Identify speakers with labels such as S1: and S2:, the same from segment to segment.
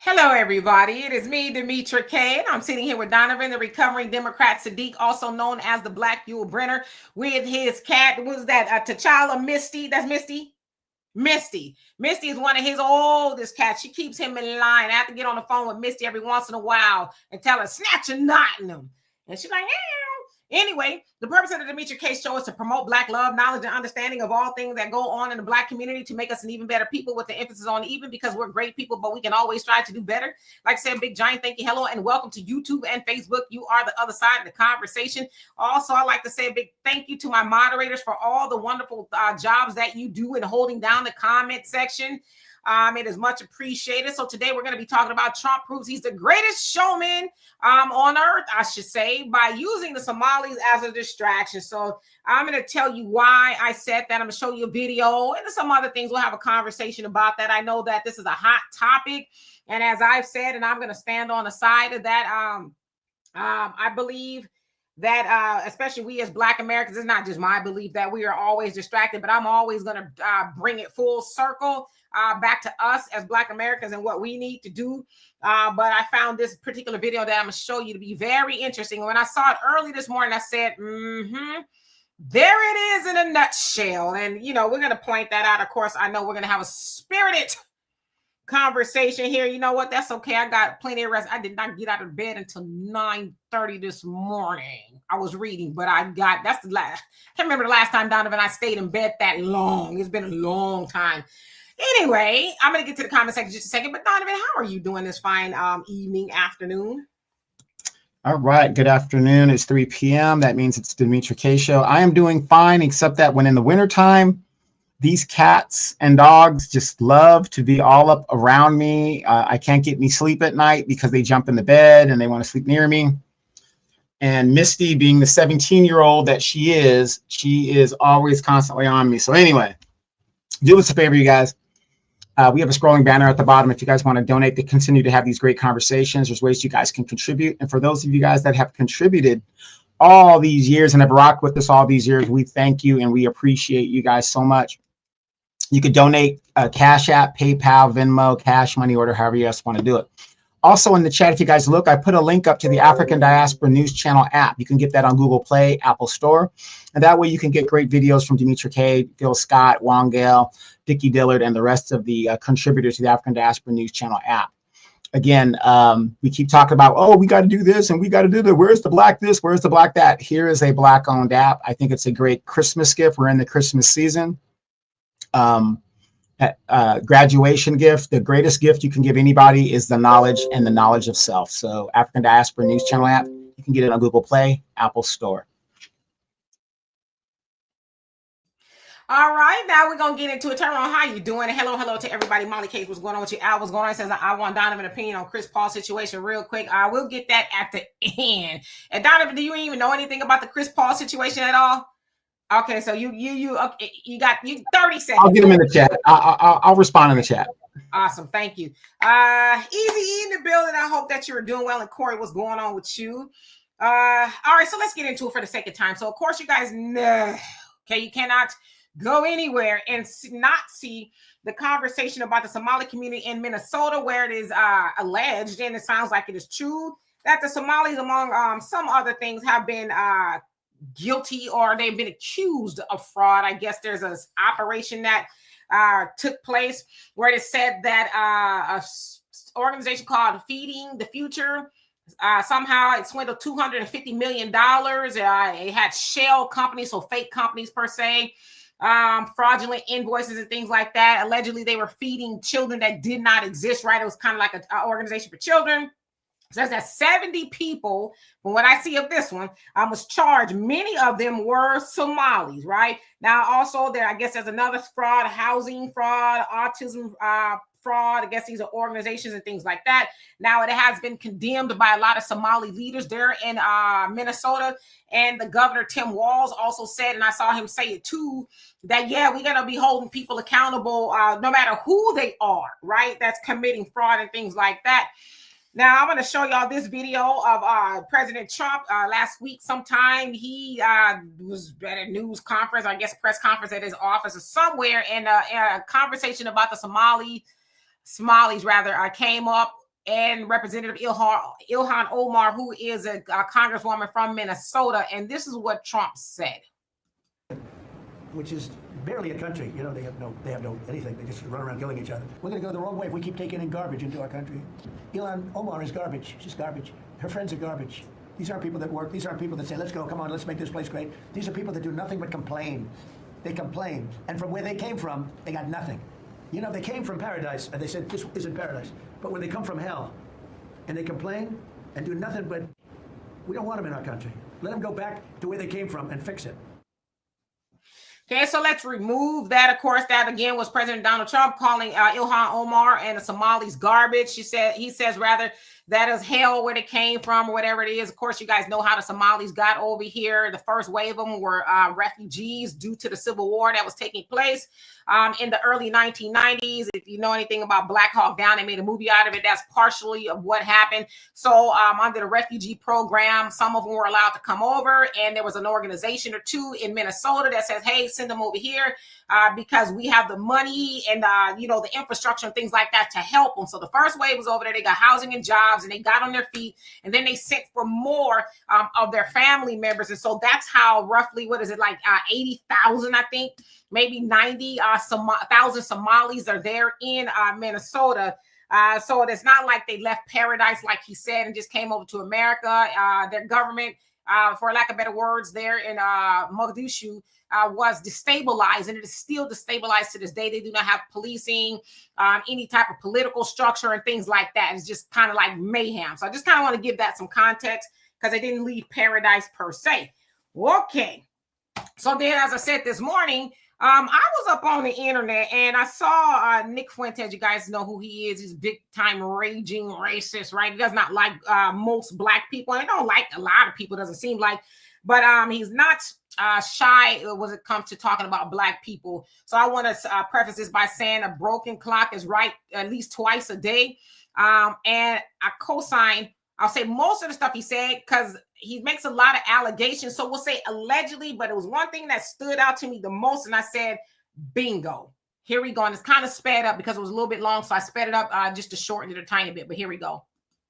S1: Hello, everybody. It is me, Demetra K, and I'm sitting here with Donovan, the recovering Democrat Sadiq, also known as the Black Yule Brenner, with his cat. What was that? T'Challa Misty. That's Misty. Misty. Misty is one of his oldest cats. She keeps him in line. I have to get on the phone with Misty every once in a while and tell her, snatch a knot in him. And she's like, anyway, the purpose of the Demetra K Show is to promote Black love, knowledge, and understanding of all things that go on in the Black community to make us an even better people, with the emphasis on even, because we're great people, but we can always strive to do better. Like I said, big giant thank you, hello, and welcome to YouTube and Facebook. You are the other side of the conversation. Also, I'd like to say a big thank you to my moderators for all the wonderful jobs that you do in holding down the comment section. It is much appreciated. So today we're going to be talking about Trump proves he's the greatest showman on earth, I should say, by using the Somalis as a distraction. So I'm going to tell you why I said that. I'm going to show you a video and some other things. We'll have a conversation about that. I know that this is a hot topic. And as I've said, and I'm going to stand on the side of that, I believe that especially we as Black Americans, it's not just my belief that we are always distracted, but I'm always going to bring it full circle back to us as Black Americans and what we need to do. But I found this particular video that I'm going to show you to be very interesting. When I saw it early this morning, I said, there it is in a nutshell. And, you know, we're going to point that out. Of course, I know we're going to have a spirited conversation here. You know what? That's okay. I got plenty of rest. I did not get out of bed until 9:30 this morning. I was reading, but that's the last. Can't remember the last time, Donovan, I stayed in bed that long. It's been a long time. Anyway, I'm going to get to the comment section in just a second. But Donovan, how are you doing this fine evening, afternoon?
S2: All right. Good afternoon. It's 3 p.m. That means it's the Demetra K Show. I am doing fine, except that when in the wintertime, these cats and dogs just love to be all up around me. I can't get any sleep at night because they jump in the bed and they want to sleep near me. And Misty, being the 17-year-old that she is always constantly on me. So anyway, do us a favor, you guys. We have a scrolling banner at the bottom. If you guys want to donate to continue to have these great conversations, there's ways you guys can contribute. And for those of you guys that have contributed all these years and have rocked with us all these years, we thank you and we appreciate you guys so much. You could donate Cash App, PayPal, Venmo, Cash, Money Order, however you guys want to do it. Also in the chat, if you guys look, I put a link up to the African Diaspora News Channel app. You can get that on Google Play, Apple Store. And that way you can get great videos from Demetra K, Phil Scott, Juan Gale, Dickie Dillard, and the rest of the contributors to the African Diaspora News Channel app. Again, we keep talking about, oh, we got to do this and we got to do that. Where's the Black this? Where's the Black that? Here is a Black-owned app. I think it's a great Christmas gift. We're in the Christmas season. Graduation gift, the greatest gift you can give anybody is the knowledge and the knowledge of self. So African Diaspora News Channel app, you can get it on Google Play, Apple Store.
S1: All right, now we're going to get into it. Turn on, how you doing? Hello to everybody. Molly Case, what's going on with you? Al, what's going on? It says, I want Donovan's opinion on Chris Paul situation real quick. I will get that at the end. And Donovan, do you even know anything about the Chris Paul situation at all? Okay, so you got 30 seconds.
S2: I'll get them in the chat. I'll respond in the chat.
S1: Awesome, thank you. Easy in the building. I hope that you're doing well. And Corey, what's going on with you? All right, so let's get into it for the second time. So of course, you guys know, okay, you cannot go anywhere and not see the conversation about the Somali community in Minnesota, where it is alleged, and it sounds like it is true, that the Somalis, among some other things, have been guilty, or they've been accused of fraud. I guess there's an operation that took place where it said that a organization called Feeding the Future somehow it swindled $250 million. It had shell companies, so fake companies per se, fraudulent invoices and things like that. Allegedly, they were feeding children that did not exist, right? It was kind of like an organization for children. Says that 70 people, from what I see of this one, was charged. Many of them were Somalis, right? Now, also there, I guess there's another fraud, housing fraud, autism fraud. I guess these are organizations and things like that. Now, it has been condemned by a lot of Somali leaders there in Minnesota. And the governor, Tim Walz, also said, and I saw him say it too, that, yeah, we're going to be holding people accountable no matter who they are, right? That's committing fraud and things like that. Now, I'm going to show y'all this video of President Trump last week sometime. He was at a news conference, I guess press conference at his office or somewhere, and a conversation about the Somalis came up. and Representative Ilhan Omar, who is a congresswoman from Minnesota. And this is what Trump said.
S3: Which is barely a country. You know, they have no anything. They just run around killing each other. We're going to go the wrong way if we keep taking in garbage into our country. Ilhan Omar is garbage. She's garbage. Her friends are garbage. These aren't people that work. These aren't people that say, let's go, come on, let's make this place great. These are people that do nothing but complain. They complain. And from where they came from, they got nothing. You know, they came from paradise, and they said, this isn't paradise. But when they come from hell, and they complain and do nothing but, we don't want them in our country. Let them go back to where they came from and fix it.
S1: Okay, so let's remove that. Of course, that again was President Donald Trump calling Ilhan Omar and the Somalis garbage. He says rather that is hell where they came from or whatever it is. Of course, you guys know how the Somalis got over here. The first wave of them were refugees due to the civil war that was taking place in the early 1990s. If you know anything about Black Hawk Down, they made a movie out of it. That's partially of what happened. So under the refugee program, some of them were allowed to come over, and there was an organization or two in Minnesota that says, hey, send them over here because we have the money and the infrastructure and things like that to help them. So the first wave was over there. They got housing and jobs, and they got on their feet, and then they sent for more of their family members. And so that's how roughly, 80,000, I think, maybe 90,000 Somalis are there in Minnesota. So it's not like they left paradise, like he said, and just came over to America. Their government, for lack of better words, there in Mogadishu, was destabilized, and it is still destabilized to this day. They do not have policing, any type of political structure and things like that. It's just kind of like mayhem. So I just kind of want to give that some context because they didn't leave paradise per se. Okay. So then, as I said this morning, I was up on the internet and I saw Nick Fuentes. You guys know who he is. He's big time raging racist, right? He does not like most Black people. I don't like a lot of people, doesn't seem like, but he's not shy when it comes to talking about Black people. So I want to preface this by saying a broken clock is right at least twice a day. And I co-sign, I'll say most of the stuff he said because he makes a lot of allegations. So we'll say allegedly, but it was one thing that stood out to me the most. And I said, bingo. Here we go. And it's kind of sped up because it was a little bit long. So I sped it up just to shorten it a tiny bit. But here we go.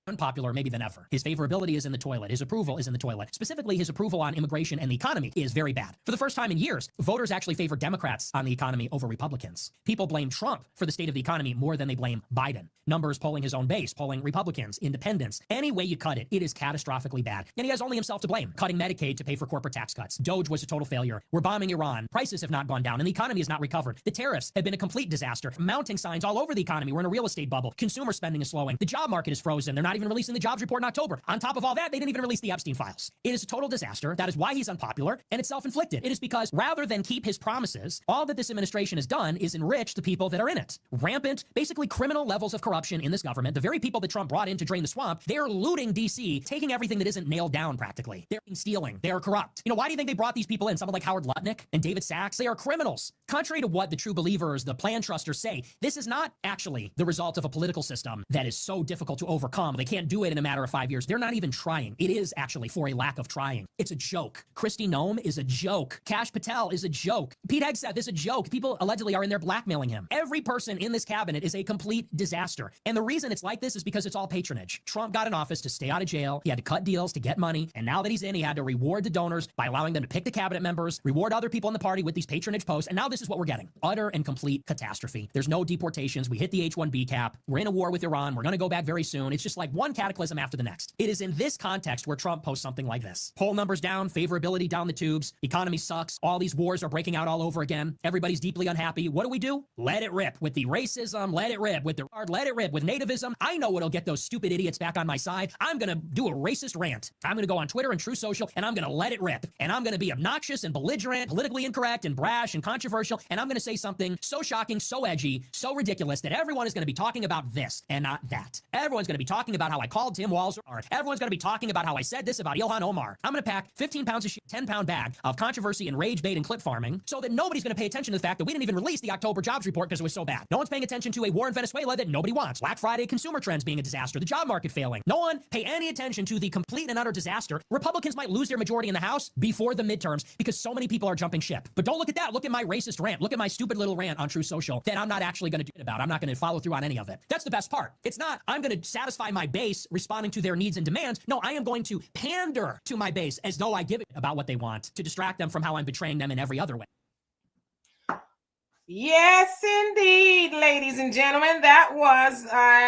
S4: Unpopular maybe than ever. His favorability is in the toilet. His approval is in the toilet. Specifically, his approval on immigration and the economy is very bad. For the first time in years, voters actually favor Democrats on the economy over Republicans. People blame Trump for the state of the economy more than they blame Biden. Numbers polling his own base, polling Republicans, independents. Any way you cut it, it is catastrophically bad. And he has only himself to blame. Cutting Medicaid to pay for corporate tax cuts. Doge was a total failure. We're bombing Iran. Prices have not gone down and the economy has not recovered. The tariffs have been a complete disaster. Mounting signs all over the economy. We're in a real estate bubble. Consumer spending is slowing. The job market is frozen. They're not even releasing the jobs report in October. On top of all that, they didn't even release the Epstein files. It is a total disaster. That is why he's unpopular, and it's self-inflicted. It is because rather than keep his promises, all that this administration has done is enrich the people that are in it. Rampant, basically criminal levels of corruption in this government. The very people that Trump brought in to drain the swamp, they're looting DC, taking everything that isn't nailed down practically. They're stealing. They're corrupt. You know, why do you think they brought these people in? Someone like Howard Lutnick and David Sachs? They are criminals. Contrary to what the true believers, the plan trusters say, this is not actually the result of a political system that is so difficult to overcome. They can't do it in a matter of 5 years. They're not even trying. It is actually for a lack of trying. It's a joke. Kristi Noem is a joke. Kash Patel is a joke. Pete Hegseth is a joke. People allegedly are in there blackmailing him. Every person in this cabinet is a complete disaster. And the reason it's like this is because it's all patronage. Trump got in office to stay out of jail. He had to cut deals to get money. And now that he's in, he had to reward the donors by allowing them to pick the cabinet members, reward other people in the party with these patronage posts. And now this is what we're getting. Utter and complete catastrophe. There's no deportations. We hit the H-1B cap. We're in a war with Iran. We're going to go back very soon. It's just like one cataclysm after the next. It is in this context where Trump posts something like this. Poll numbers down, favorability down the tubes, economy sucks, all these wars are breaking out all over again, everybody's deeply unhappy. What do? Let it rip with the racism, let it rip with the let it rip with nativism. I know what'll get those stupid idiots back on my side. I'm gonna do a racist rant. I'm gonna go on Twitter and True Social and I'm gonna let it rip. And I'm gonna be obnoxious and belligerent, politically incorrect and brash and controversial. And I'm gonna say something so shocking, so edgy, so ridiculous that everyone is gonna be talking about this and not that. Everyone's gonna be talking about about how I called Tim Walz, or everyone's going to be talking about how I said this about Ilhan Omar. I'm going to pack 15 pounds of shit, 10-pound bag of controversy and rage bait and clip farming so that nobody's going to pay attention to the fact that we didn't even release the October jobs report because it was so bad. No one's paying attention to a war in Venezuela that nobody wants. Black Friday consumer trends being a disaster. The job market failing. No one pay any attention to the complete and utter disaster. Republicans might lose their majority in the House before the midterms because so many people are jumping ship. But don't look at that. Look at my racist rant. Look at my stupid little rant on True Social that I'm not actually going to do it about. I'm not going to follow through on any of it. That's the best part. It's not, I'm going to satisfy my base responding to their needs and demands. No, I am going to pander to my base as though I give it about what they want to distract them from how I'm betraying them in every other way.
S1: Yes, indeed, ladies and gentlemen. That was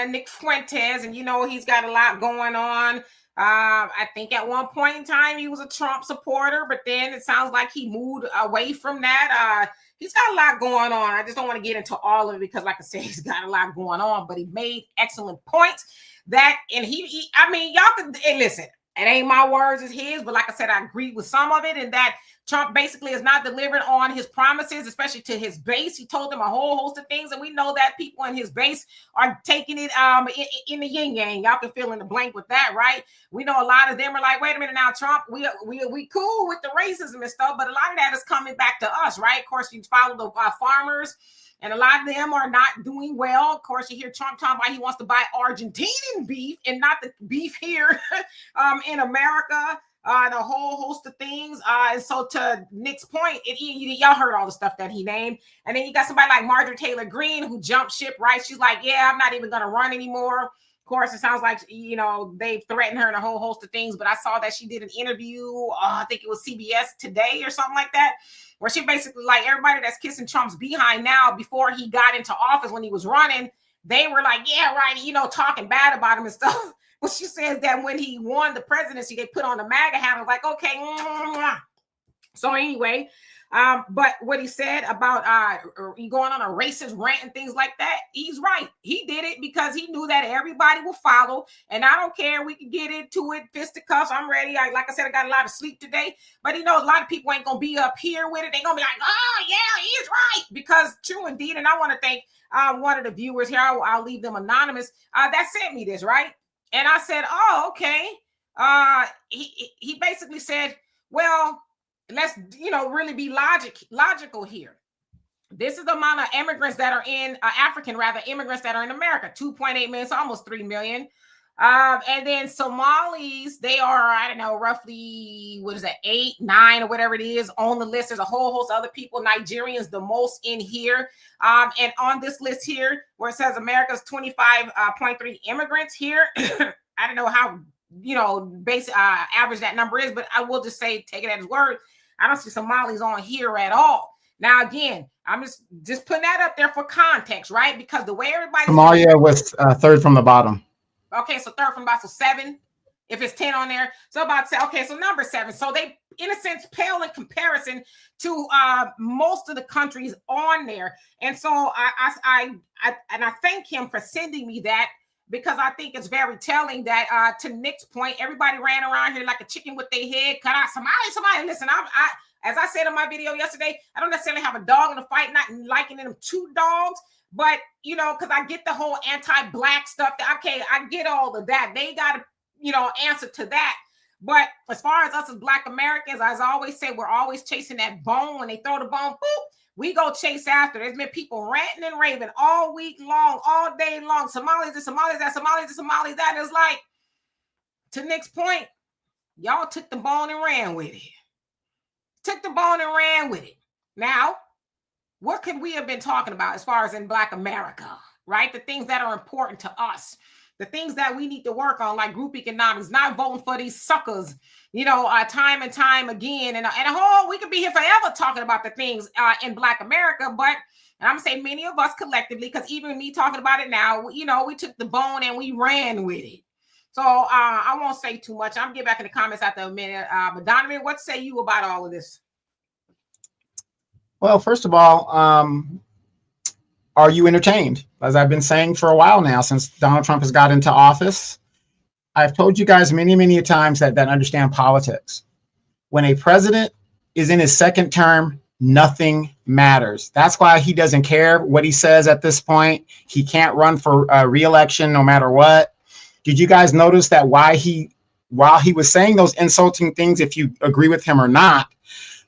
S1: Nick Fuentes, and you know he's got a lot going on. I think at one point in time he was a Trump supporter, but then it sounds like he moved away from that. He's got a lot going on. I just don't want to get into all of it because, like I said, he's got a lot going on, but he made excellent points that, and I mean, y'all can, hey, listen, it ain't my words, it's his, but like I said, I agree with some of it, and that Trump basically is not delivering on his promises, especially to his base. He told them a whole host of things, and we know that people in his base are taking it in the yin yang. Y'all can fill in the blank with that, right? We know a lot of them are like, wait a minute now, Trump, we cool with the racism and stuff, but a lot of that is coming back to us, right? Of course, you follow the farmers, and a lot of them are not doing well. Of course, you hear Trump talking about he wants to buy Argentinian beef and not the beef here in America. And a whole host of things. And so to Nick's point, y'all heard all the stuff that he named. And then you got somebody like Marjorie Taylor Greene who jumped ship, right? She's like, yeah, I'm not even going to run anymore. Of course, it sounds like, you know, they've threatened her and a whole host of things. But I saw that she did an interview, I think it was CBS Today or something like that, where she basically like everybody that's kissing Trump's behind now before he got into office when he was running, they were like, yeah, right, you know, talking bad about him and stuff. Well, she says that when he won the presidency, they put on the MAGA hat. I was like, okay. So anyway, but what he said about going on a racist rant and things like that, he's right. He did it because he knew that everybody will follow. And I don't care. We can get into it, fisticuffs. I'm ready. Like I said, I got a lot of sleep today. But he knows a lot of people ain't going to be up here with it. They're going to be like, oh, yeah, he's right. Because true indeed. And I want to thank one of the viewers here. I'll leave them anonymous. That sent me this, right? And I said, oh, okay. He basically said, well, let's, you know, really be logical here. This is the amount of immigrants that are in immigrants that are in America, 2.8 million, so almost 3 million. And then Somalis, they are, I don't know, roughly, what is that, 8, 9, or whatever it is on the list. There's a whole host of other people. Nigerians, the most in here. And on this list here, where it says America's 25.3 immigrants here, I don't know how, you know, basic average that number is, but I will just say, take it at his word. I don't see Somalis on here at all. Now, again, I'm just putting that up there for context, right? Because the way everybody
S2: Somalia was third from the bottom.
S1: Okay, so third from about 7. If it's 10 on there, so about okay, so number 7. So they, in a sense, pale in comparison to most of the countries on there. And so I thank him for sending me that, because I think it's very telling that to Nick's point, everybody ran around here like a chicken with their head cut out. Somebody, listen, I as I said in my video yesterday, I don't necessarily have a dog in the fight, not liking them 2 dogs. But, you know, because I get the whole anti-black stuff. Okay, I get all of that. They got to, you know, answer to that. But as far as us as Black Americans, as I always say, we're always chasing that bone. When they throw the bone, boop, we go chase after. There's been people ranting and raving all week long, all day long. Somalis this, Somalis that, Somalis this, Somalis that. It's like, to Nick's point, y'all took the bone and ran with it. Took the bone and ran with it. Now, what could we have been talking about as far as in Black America, right? The things that are important to us, the things that we need to work on, like group economics, not voting for these suckers, you know, time and time again. And we could be here forever talking about the things in Black America. But and I'm going to say many of us collectively, because even me talking about it now, you know, we took the bone and we ran with it. So I won't say too much. I'm going to get back in the comments after a minute. But Donovan, what say you about all of this?
S2: Well, first of all, are you entertained? As I've been saying for a while now, since Donald Trump has got into office, I've told you guys many, many times that understand politics. When a president is in his second term, nothing matters. That's why he doesn't care what he says at this point. He can't run for re-election no matter what. Did you guys notice that while he was saying those insulting things, if you agree with him or not,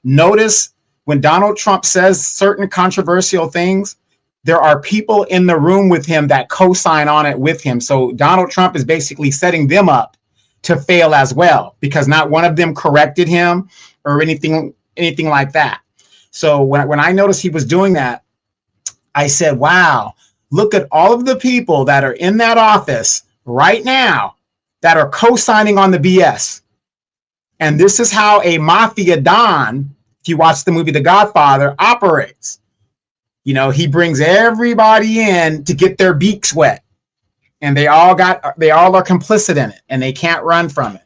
S2: notice when Donald Trump says certain controversial things, there are people in the room with him that co-sign on it with him. So Donald Trump is basically setting them up to fail as well, because not one of them corrected him or anything like that. So when I noticed he was doing that, I said, wow, look at all of the people that are in that office right now that are co-signing on the BS. And this is how a mafia don, if you watch the movie The Godfather, operates. You know, he brings everybody in to get their beaks wet. And they all are complicit in it, and they can't run from it.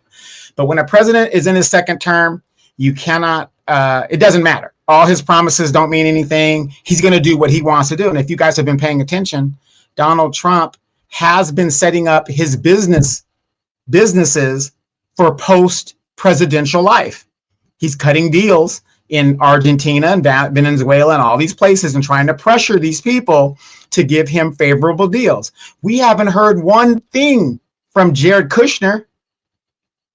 S2: But when a president is in his second term, you cannot, it doesn't matter. All his promises don't mean anything. He's going to do what he wants to do. And if you guys have been paying attention, Donald Trump has been setting up his businesses for post-presidential life. He's cutting deals in Argentina and Venezuela and all these places and trying to pressure these people to give him favorable deals. We haven't heard one thing from Jared Kushner.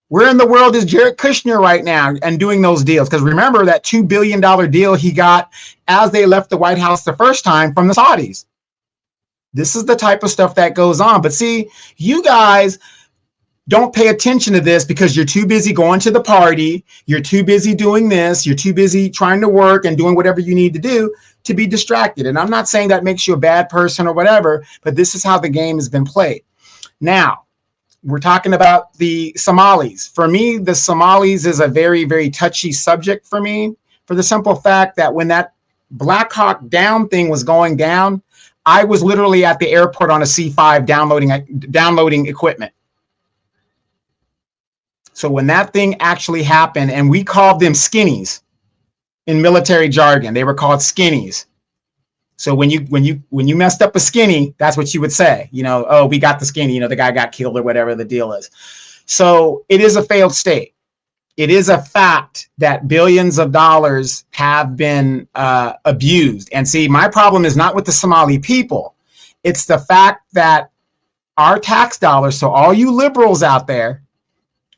S2: Where in the world is Jared Kushner right now and doing those deals? Because remember that $2 billion deal he got as they left the White House the first time from the Saudis. This is the type of stuff that goes on. But see, you guys don't pay attention to this because you're too busy going to the party. You're too busy doing this. You're too busy trying to work and doing whatever you need to do to be distracted. And I'm not saying that makes you a bad person or whatever, but this is how the game has been played. Now, we're talking about the Somalis. For me, the Somalis is a very, very touchy subject for me, for the simple fact that when that Black Hawk Down thing was going down, I was literally at the airport on a C5 downloading equipment. So when that thing actually happened, and we called them skinnies in military jargon, they were called skinnies. So when you messed up a skinny, that's what you would say, you know, oh, we got the skinny, you know, the guy got killed or whatever the deal is. So it is a failed state. It is a fact that billions of dollars have been abused. And see, my problem is not with the Somali people. It's the fact that our tax dollars, so all you liberals out there,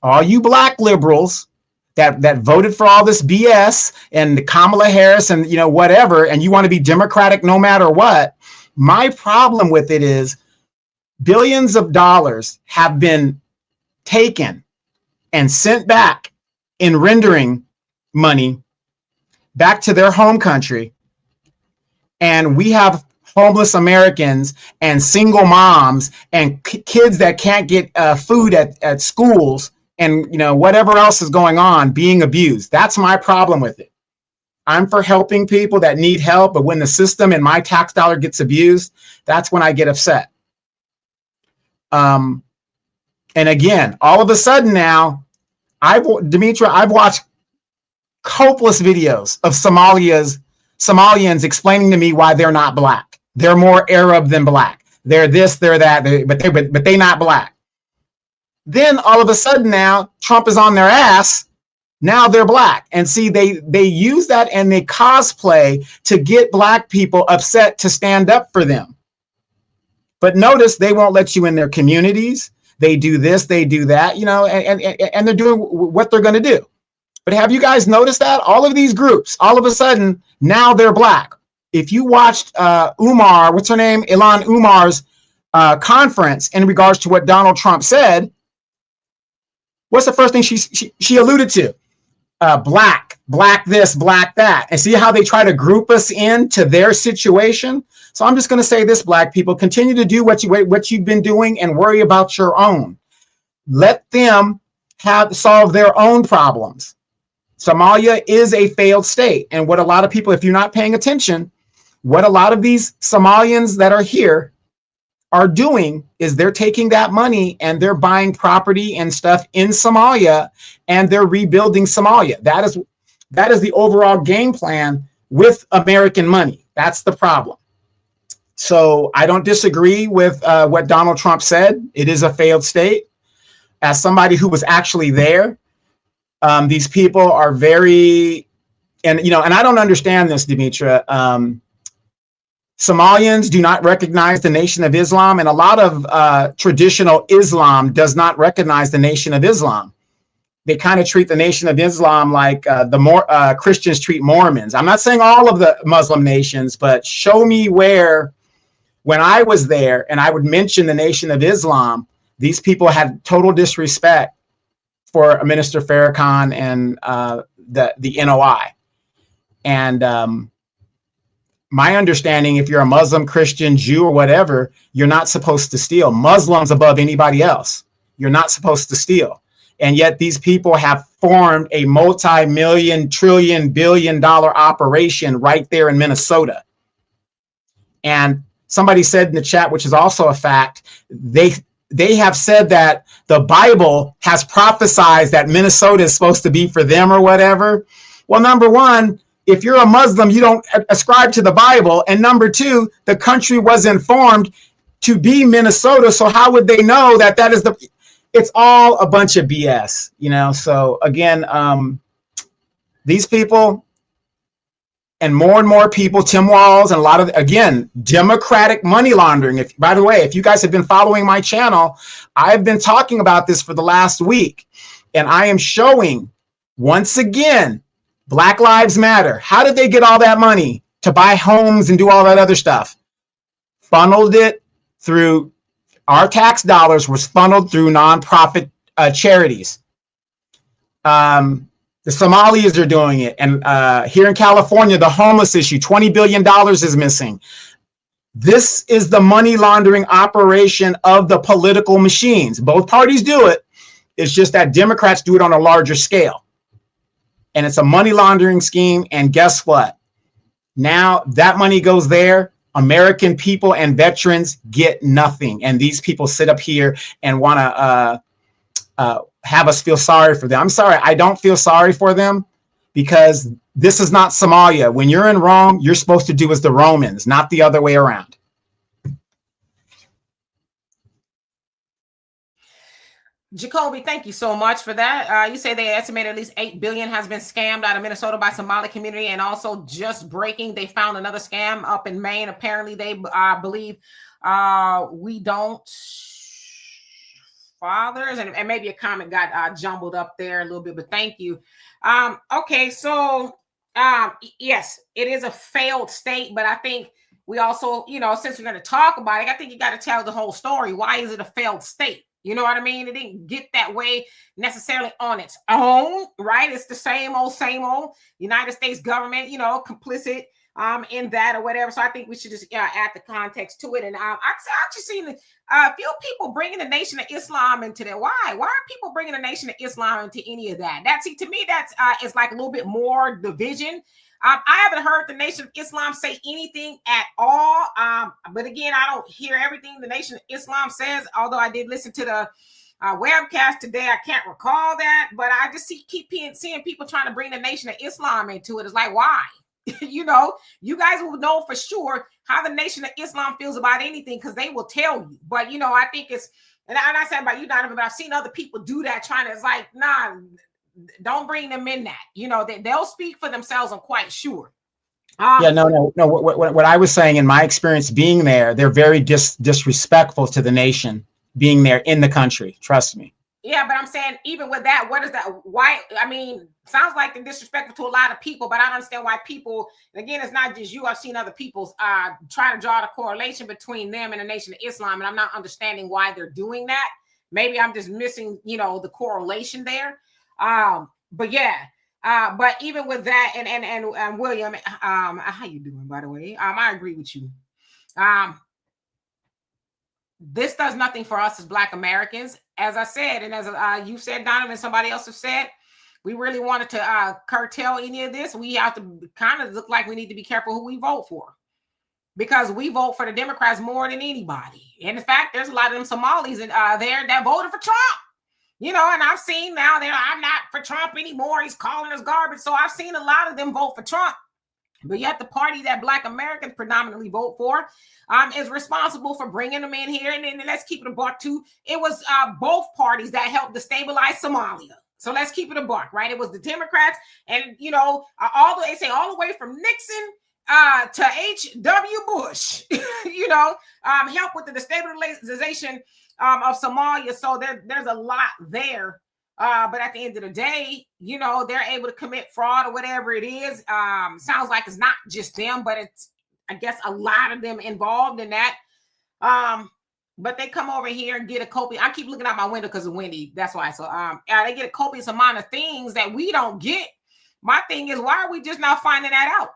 S2: all you black liberals that voted for all this BS and the Kamala Harris and, you know, whatever, and you want to be Democratic no matter what, my problem with it is billions of dollars have been taken and sent back in rendering money back to their home country. And we have homeless Americans and single moms and kids that can't get food at schools and, you know, whatever else is going on being abused. That's my problem with it. I'm for helping people that need help, but when the system and my tax dollar gets abused, that's when I get upset. And again, all of a sudden now, I've watched copious videos of Somalians explaining to me why they're not black. They're more Arab than black. They're this, they're that, but they're not black. Then all of a sudden now Trump is on their ass. Now they're black. And see, they use that and they cosplay to get black people upset to stand up for them. But notice they won't let you in their communities. They do this, they do that, you know, and they're doing what they're going to do. But have you guys noticed that all of these groups, all of a sudden now they're black? If you watched Umar, what's her name? Ilhan Umar's conference in regards to what Donald Trump said, what's the first thing she alluded to? Black this, black that. And see how they try to group us into their situation? So I'm just going to say this, black people, continue to do what you've been doing and worry about your own. Let them solve their own problems. Somalia is a failed state. And what a lot of people, if you're not paying attention, what a lot of these Somalians that are here are doing is they're taking that money and they're buying property and stuff in Somalia and they're rebuilding Somalia. That is the overall game plan with American money. That's the problem. So I don't disagree with what Donald Trump said. It is a failed state. As somebody who was actually there, these people are very, and I don't understand this, Demetra. Somalians do not recognize the Nation of Islam, and a lot of traditional Islam does not recognize the Nation of Islam. They kind of treat the Nation of Islam like the Christians treat Mormons. I'm not saying all of the Muslim nations, but show me where, when I was there and I would mention the Nation of Islam, these people had total disrespect for Minister Farrakhan and the NOI. And my understanding, if you're a Muslim, Christian, Jew, or whatever, you're not supposed to steal. Muslims above anybody else. You're not supposed to steal. And yet these people have formed a multi-million, trillion, billion-dollar operation right there in Minnesota. And somebody said in the chat, which is also a fact, they have said that the Bible has prophesied that Minnesota is supposed to be for them or whatever. Well, number one, if you're a Muslim, you don't ascribe to the Bible. And number two, the country was informed to be Minnesota. So how would they know that that is it's all a bunch of BS, you know? So again, these people and more people, Tim Walz, and a lot of, again, Democratic money laundering. By the way, if you guys have been following my channel, I've been talking about this for the last week, and I am showing once again, Black Lives Matter. How did they get all that money to buy homes and do all that other stuff? Funneled it through, our tax dollars was funneled through nonprofit charities. The Somalis are doing it. And here in California, the homeless issue, $20 billion is missing. This is the money laundering operation of the political machines. Both parties do it. It's just that Democrats do it on a larger scale. And it's a money laundering scheme. And guess what? Now that money goes there. American people and veterans get nothing. And these people sit up here and want to have us feel sorry for them. I'm sorry, I don't feel sorry for them, because this is not Somalia. When you're in Rome, you're supposed to do as the Romans, not the other way around.
S1: Jacoby, thank you so much for that. You say they estimate at least $8 billion has been scammed out of Minnesota by Somali community, and also just breaking, they found another scam up in Maine. Apparently, they believe we don't fathers, and maybe a comment got jumbled up there a little bit, but thank you. Okay, so yes, it is a failed state, but I think we also, you know, since we're going to talk about it, I think you got to tell the whole story. Why is it a failed state? You know what I mean? It didn't get that way necessarily on its own, right? It's the same old United States government, you know, complicit in that or whatever. So I think we should just add the context to it. And I just seen a few people bringing the Nation of Islam into that. Why are people bringing the Nation of Islam into any of that? That, see, to me, that's it's like a little bit more division. I haven't heard the Nation of Islam say anything at all. But again, I don't hear everything the Nation of Islam says, although I did listen to the webcast today. I can't recall that, but I just keep seeing people trying to bring the Nation of Islam into it. It's like, why? You know, you guys will know for sure how the Nation of Islam feels about anything, because they will tell you. But, you know, I think it's, and I said about you, Donovan, but I've seen other people do that, trying to, it's like, nah, don't bring them in that. You know, they'll speak for themselves, I'm quite sure.
S2: Yeah, no. What I was saying, in my experience being there, they're very disrespectful to the nation being there in the country. Trust me.
S1: Yeah, but I'm saying, even with that, what is that? Why? I mean, sounds like they're disrespectful to a lot of people, but I don't understand why people, again, it's not just you. I've seen other people try to draw the correlation between them and the Nation of Islam, and I'm not understanding why they're doing that. Maybe I'm just missing, you know, the correlation there. But yeah, but even with that, and William, how you doing, by the way? I agree with you. This does nothing for us as Black Americans. As I said, and as you said, Donovan, somebody else has said, we really wanted to curtail any of this. We have to kind of look like we need to be careful who we vote for, because we vote for the Democrats more than anybody. And in fact, there's a lot of them Somalis there that voted for Trump. You know, and I've seen now I'm not for Trump anymore. He's calling us garbage. So I've seen a lot of them vote for Trump. But yet the party that Black Americans predominantly vote for is responsible for bringing them in here. And then let's keep it a buck too. It was both parties that helped destabilize Somalia. So let's keep it a buck, right? It was the Democrats, and, you know, they say all the way from Nixon to H.W. Bush, help with the destabilization of Somalia. So there's a lot there. But at the end of the day, they're able to commit fraud or whatever it is. Sounds like it's not just them, but it's, I guess, a lot of them involved in that. But they come over here and get a copious. I keep looking out my window because it's windy. That's why. So they get a copious amount of things that we don't get. My thing is, why are we just not finding that out?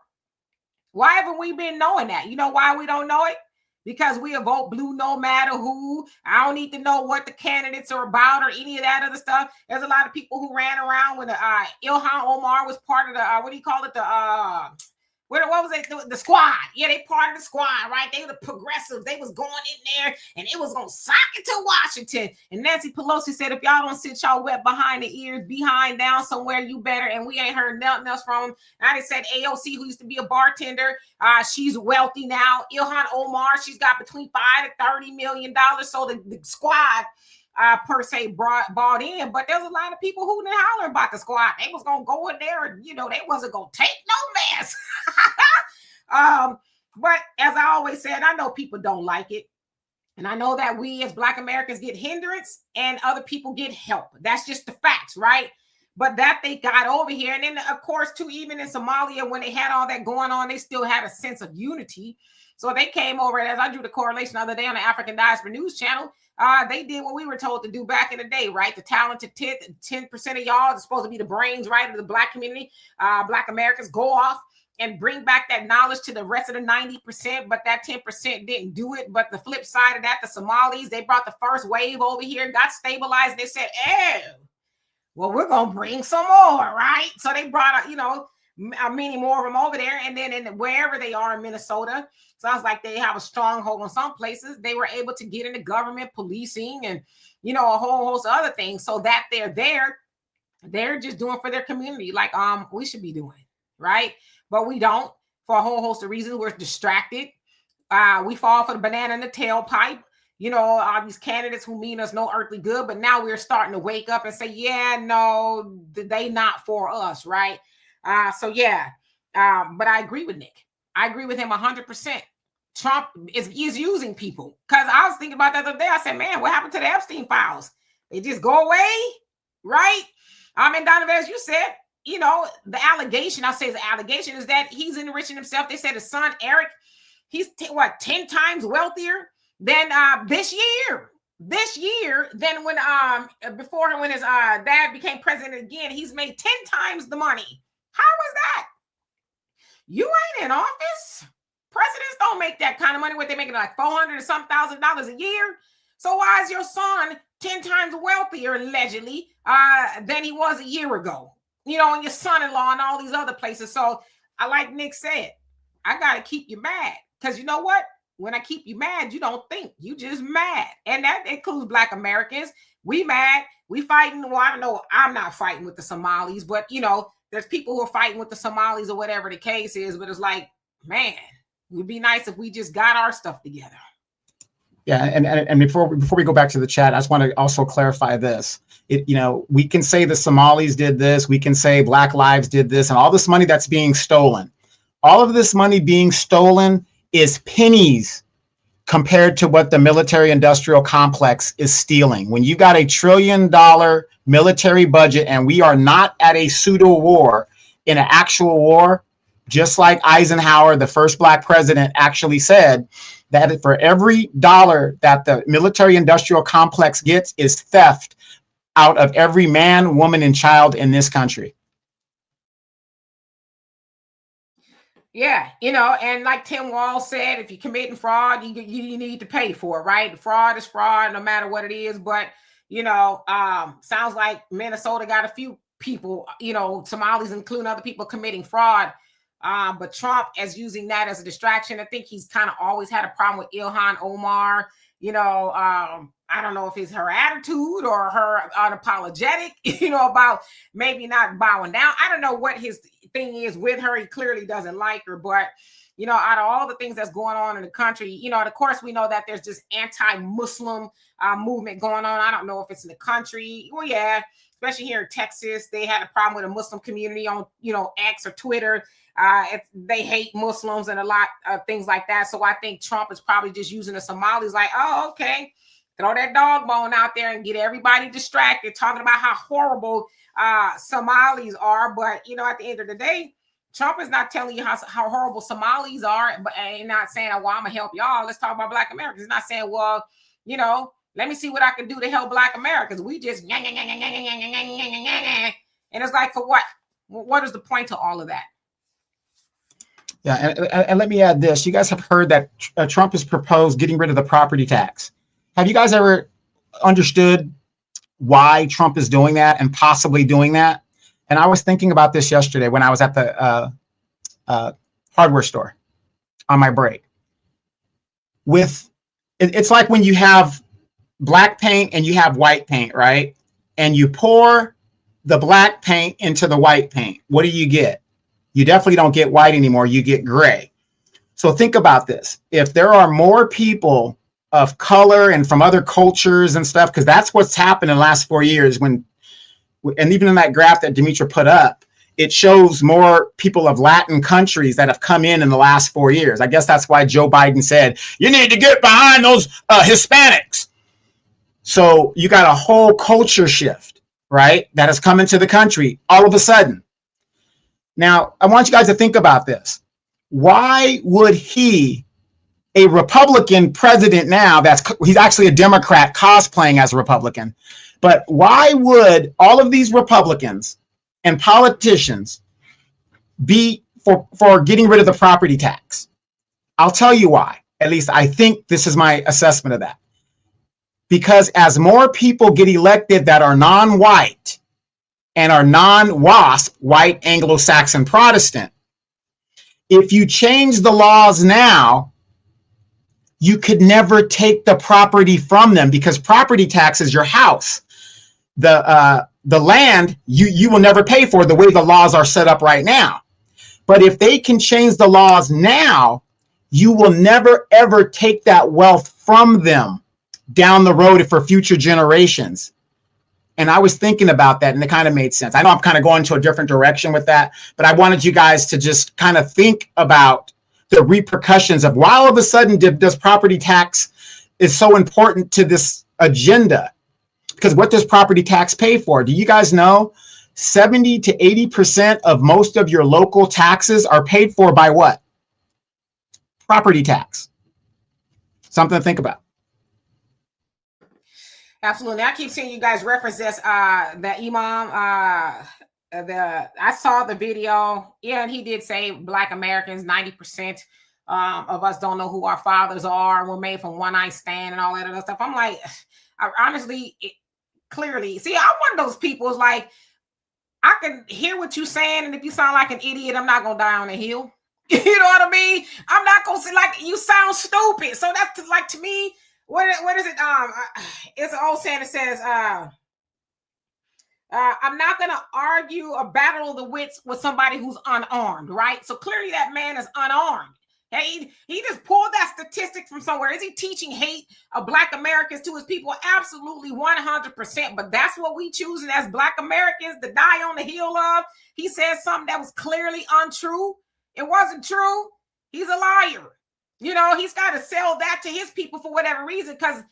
S1: Why haven't we been knowing that? You know why we don't know it? Because we vote blue no matter who. I don't need to know what the candidates are about or any of that other stuff. There's a lot of people who ran around when Ilhan Omar was part of the what do you call it? What was it? The squad. Yeah, they part of the squad, right? They were the progressives. They was going in there and it was gonna sock it to Washington. And Nancy Pelosi said, if y'all don't sit y'all wet behind the ears, behind down somewhere, you better. And we ain't heard nothing else from them. Now they said AOC, who used to be a bartender, she's wealthy now. Ilhan Omar, she's got between $5 to $30 million. So the squad per se bought in, but there's a lot of people who didn't holler about the squad. They was gonna go in there and they wasn't gonna take no mess. But as I always said, I know people don't like it, and I know that we as Black Americans get hindrance and other people get help. That's just the facts, right? But that they got over here, and then of course too, even in Somalia when they had all that going on, they still had a sense of unity. So they came over, and as I drew the correlation the other day on the African Diaspora News Channel, they did what we were told to do back in the day, right? The talented 10% of y'all is supposed to be the brains, right, of the Black community. Black Americans go off and bring back that knowledge to the rest of the 90%, but that 10% didn't do it. But the flip side of that, the Somalis, they brought the first wave over here, got stabilized. They said, oh, well, we're going to bring some more, right? So they brought, many more of them over there. And then wherever they are in Minnesota, sounds like they have a stronghold on some places. They were able to get into government policing and, a whole host of other things. So that they're just doing for their community like we should be doing, right? But we don't, for a whole host of reasons. We're distracted. We fall for the banana in the tailpipe. All these candidates who mean us no earthly good. But now we're starting to wake up and say, yeah, no, they not for us, right? But I agree with Nick. I agree with him 100%. Trump is using people, because I was thinking about that the other day. I said, man, what happened to the Epstein files? They just go away, right? And Donovan, as you said, the allegation, I'll say the allegation is that he's enriching himself. They said his son, Eric, he's 10 times wealthier than this year than when his dad became president again. He's made 10 times the money. How is that? You ain't in office. Presidents don't make that kind of money. What, they making like $400 or some $1,000 a year? So why is your son 10 times wealthier allegedly than he was a year ago? And your son-in-law and all these other places. So I, like Nick said, I gotta keep you mad, because you know what? When I keep you mad, you don't think, you just mad, and that includes Black Americans. We mad, we fighting. Well, I don't know. I'm not fighting with the Somalis, but there's people who are fighting with the Somalis or whatever the case is. But it's like, man, it would be nice if we just got our stuff together.
S2: Yeah, and before we go back to the chat, I just want to also clarify this. We can say the Somalis did this, we can say Black Lives did this, and all this money that's being stolen. All of this money being stolen is pennies compared to what the military-industrial complex is stealing. When you got $1 trillion military budget and we are not at a pseudo war, in an actual war, just like Eisenhower, the first Black president, actually said, that for every dollar that the military-industrial complex gets is theft out of every man, woman, and child in this country.
S1: Yeah, and like Tim Wall said, if you're committing fraud, you need to pay for it, right? Fraud is fraud, no matter what it is. But sounds like Minnesota got a few people, Somalis, including other people, committing fraud. But Trump is using that as a distraction. I think he's kind of always had a problem with Ilhan Omar. I don't know if it's her attitude or her unapologetic, about maybe not bowing down. I don't know what his thing is with her. He clearly doesn't like her, but out of all the things that's going on in the country, of course we know that there's this anti-Muslim movement going on. I don't know if it's in the country. Well, yeah, especially here in Texas, they had a problem with a Muslim community on, X or Twitter. They hate Muslims and a lot of things like that. So I think Trump is probably just using the Somalis like, oh, okay, throw that dog bone out there and get everybody distracted, talking about how horrible Somalis are. But, you know, at the end of the day, Trump is not telling you how horrible Somalis are, but and not saying, well, I'm going to help y'all. Let's talk about Black Americans. He's not saying, well, you know, let me see what I can do to help Black Americans. We just, and it's like, for what? What is the point to all of that?
S2: Yeah, and let me add this. You guys have heard that Trump has proposed getting rid of the property tax. Have you guys ever understood why Trump is doing that and possibly doing that? And I was thinking about this yesterday when I was at the hardware store on my break. It's like when you have black paint and you have white paint, right? And you pour the black paint into the white paint. What do you get? You definitely don't get white anymore. You get gray. So think about this. If there are more people of color and from other cultures and stuff, because that's what's happened in the last 4 years and even in that graph that Demetra put up, it shows more people of Latin countries that have come in the last 4 years. I guess that's why Joe Biden said, you need to get behind those Hispanics. So you got a whole culture shift, right, that has come into the country all of a sudden. Now, I want you guys to think about this. Why would a Republican president now, he's actually a Democrat cosplaying as a Republican, but why would all of these Republicans and politicians be for getting rid of the property tax? I'll tell you why. At least I think this is my assessment of that. Because as more people get elected that are non-white and are non-WASP, white Anglo-Saxon Protestant, if you change the laws now, you could never take the property from them because property tax is your house. The land you will never pay for the way the laws are set up right now. But if they can change the laws now, you will never ever take that wealth from them down the road for future generations. And I was thinking about that and it kind of made sense. I know I'm kind of going to a different direction with that, but I wanted you guys to just kind of think about the repercussions of why all of a sudden does property tax is so important to this agenda. Because what does property tax pay for? Do you guys know 70 to 80% of most of your local taxes are paid for by what? Property tax. Something to think about.
S1: Absolutely. I keep seeing you guys reference this, the Imam, I saw the video. Yeah, and he did say Black Americans, 90% of us don't know who our fathers are. We're made from one night stand and all that other stuff. I'm like, honestly, clearly, see, I'm one of those people is like, I can hear what you're saying, and if you sound like an idiot, I'm not gonna die on a hill. You know what I mean? I'm not gonna say like you sound stupid. So that's like, to me, what is it? It's an old saying that says, I'm not gonna argue a battle of the wits with somebody who's unarmed, right? So clearly that man is unarmed. Hey, he just pulled that statistic from somewhere. Is he teaching hate of Black Americans to his people? Absolutely 100%. But that's what we choosing as Black Americans to die on the heel of. He said something that was clearly untrue. It wasn't true. He's a liar. You know, he's got to sell that to his people for whatever reason, because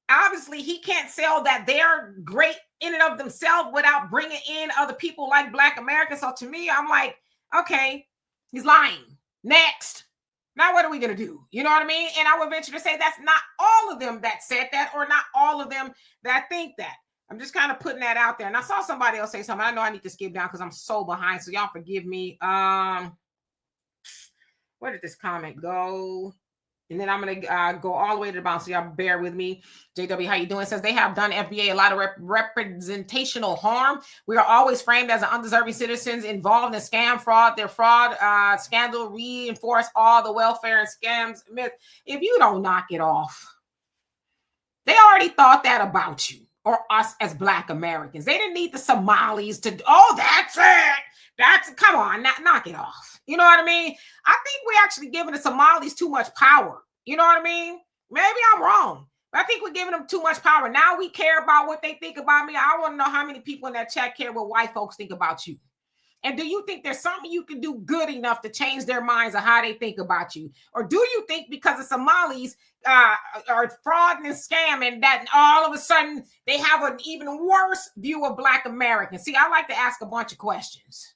S1: obviously he can't sell that they're great in and of themselves without bringing in other people like Black Americans. So to me, I'm like, okay, he's lying. Next. Now, what are we going to do? You know what I mean? And I would venture to say that's not all of them that said that, or not all of them that think that. I'm just kind of putting that out there. And I saw somebody else say something. I know I need to skip down because I'm so behind. So y'all forgive me. Where did this comment go? And then I'm going to go all the way to the bottom. So y'all bear with me. JW, how you doing? It says they have done FBA a lot of representational harm. We are always framed as undeserving citizens involved in scam, fraud. Their fraud scandal reinforce all the welfare and scams myth. If you don't knock it off, they already thought that about you or us as Black Americans. They didn't need the Somalis to, oh, that's it. Come on, knock it off. You know what I mean? I think we're actually giving the Somalis too much power. You know what I mean? Maybe I'm wrong, but I think we're giving them too much power. Now we care about what they think about me. I want to know how many people in that chat care what white folks think about you. And do you think there's something you can do good enough to change their minds of how they think about you? Or do you think because the Somalis are frauding and scamming that all of a sudden they have an even worse view of Black Americans? See, I like to ask a bunch of questions.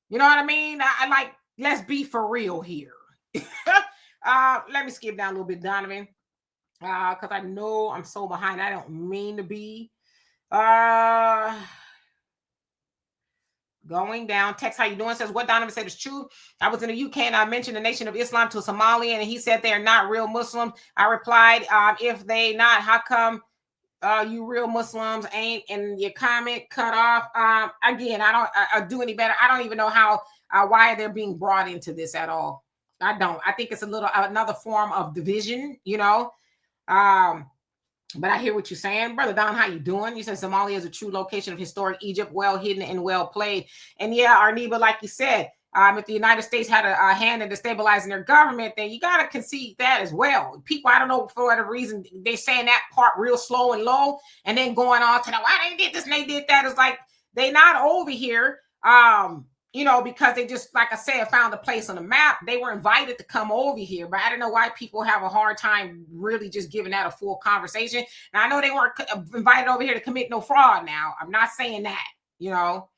S1: You know what I mean? I like, let's be for real here. Let me skip down a little bit, Donovan, because I know I'm so behind. I don't mean to be. Going down. Text, how you doing? Says, what Donovan said is true. I was in the UK and I mentioned the Nation of Islam to a Somalian and he said they're not real Muslims. I replied, if they not, how come you real Muslims ain't? And your comment cut off. Again, I don't do any better. I don't even know how why they're being brought into this at all. I don't. I think it's another form of division, you know. But I hear what you're saying. Brother Don, how you doing? You said Somalia is a true location of historic Egypt, well hidden and well played. And yeah, Arniba, like you said, if the United States had a hand in destabilizing their government, then you got to concede that as well. People, I don't know, for whatever reason, they're saying that part real slow and low, and then going on to the, why they did this and they did that. It's like they not over here, you know, because they just, like I said, found a place on the map. They were invited to come over here, but I don't know why people have a hard time really just giving that a full conversation. Now, I know they weren't invited over here to commit no fraud now. I'm not saying that, you know.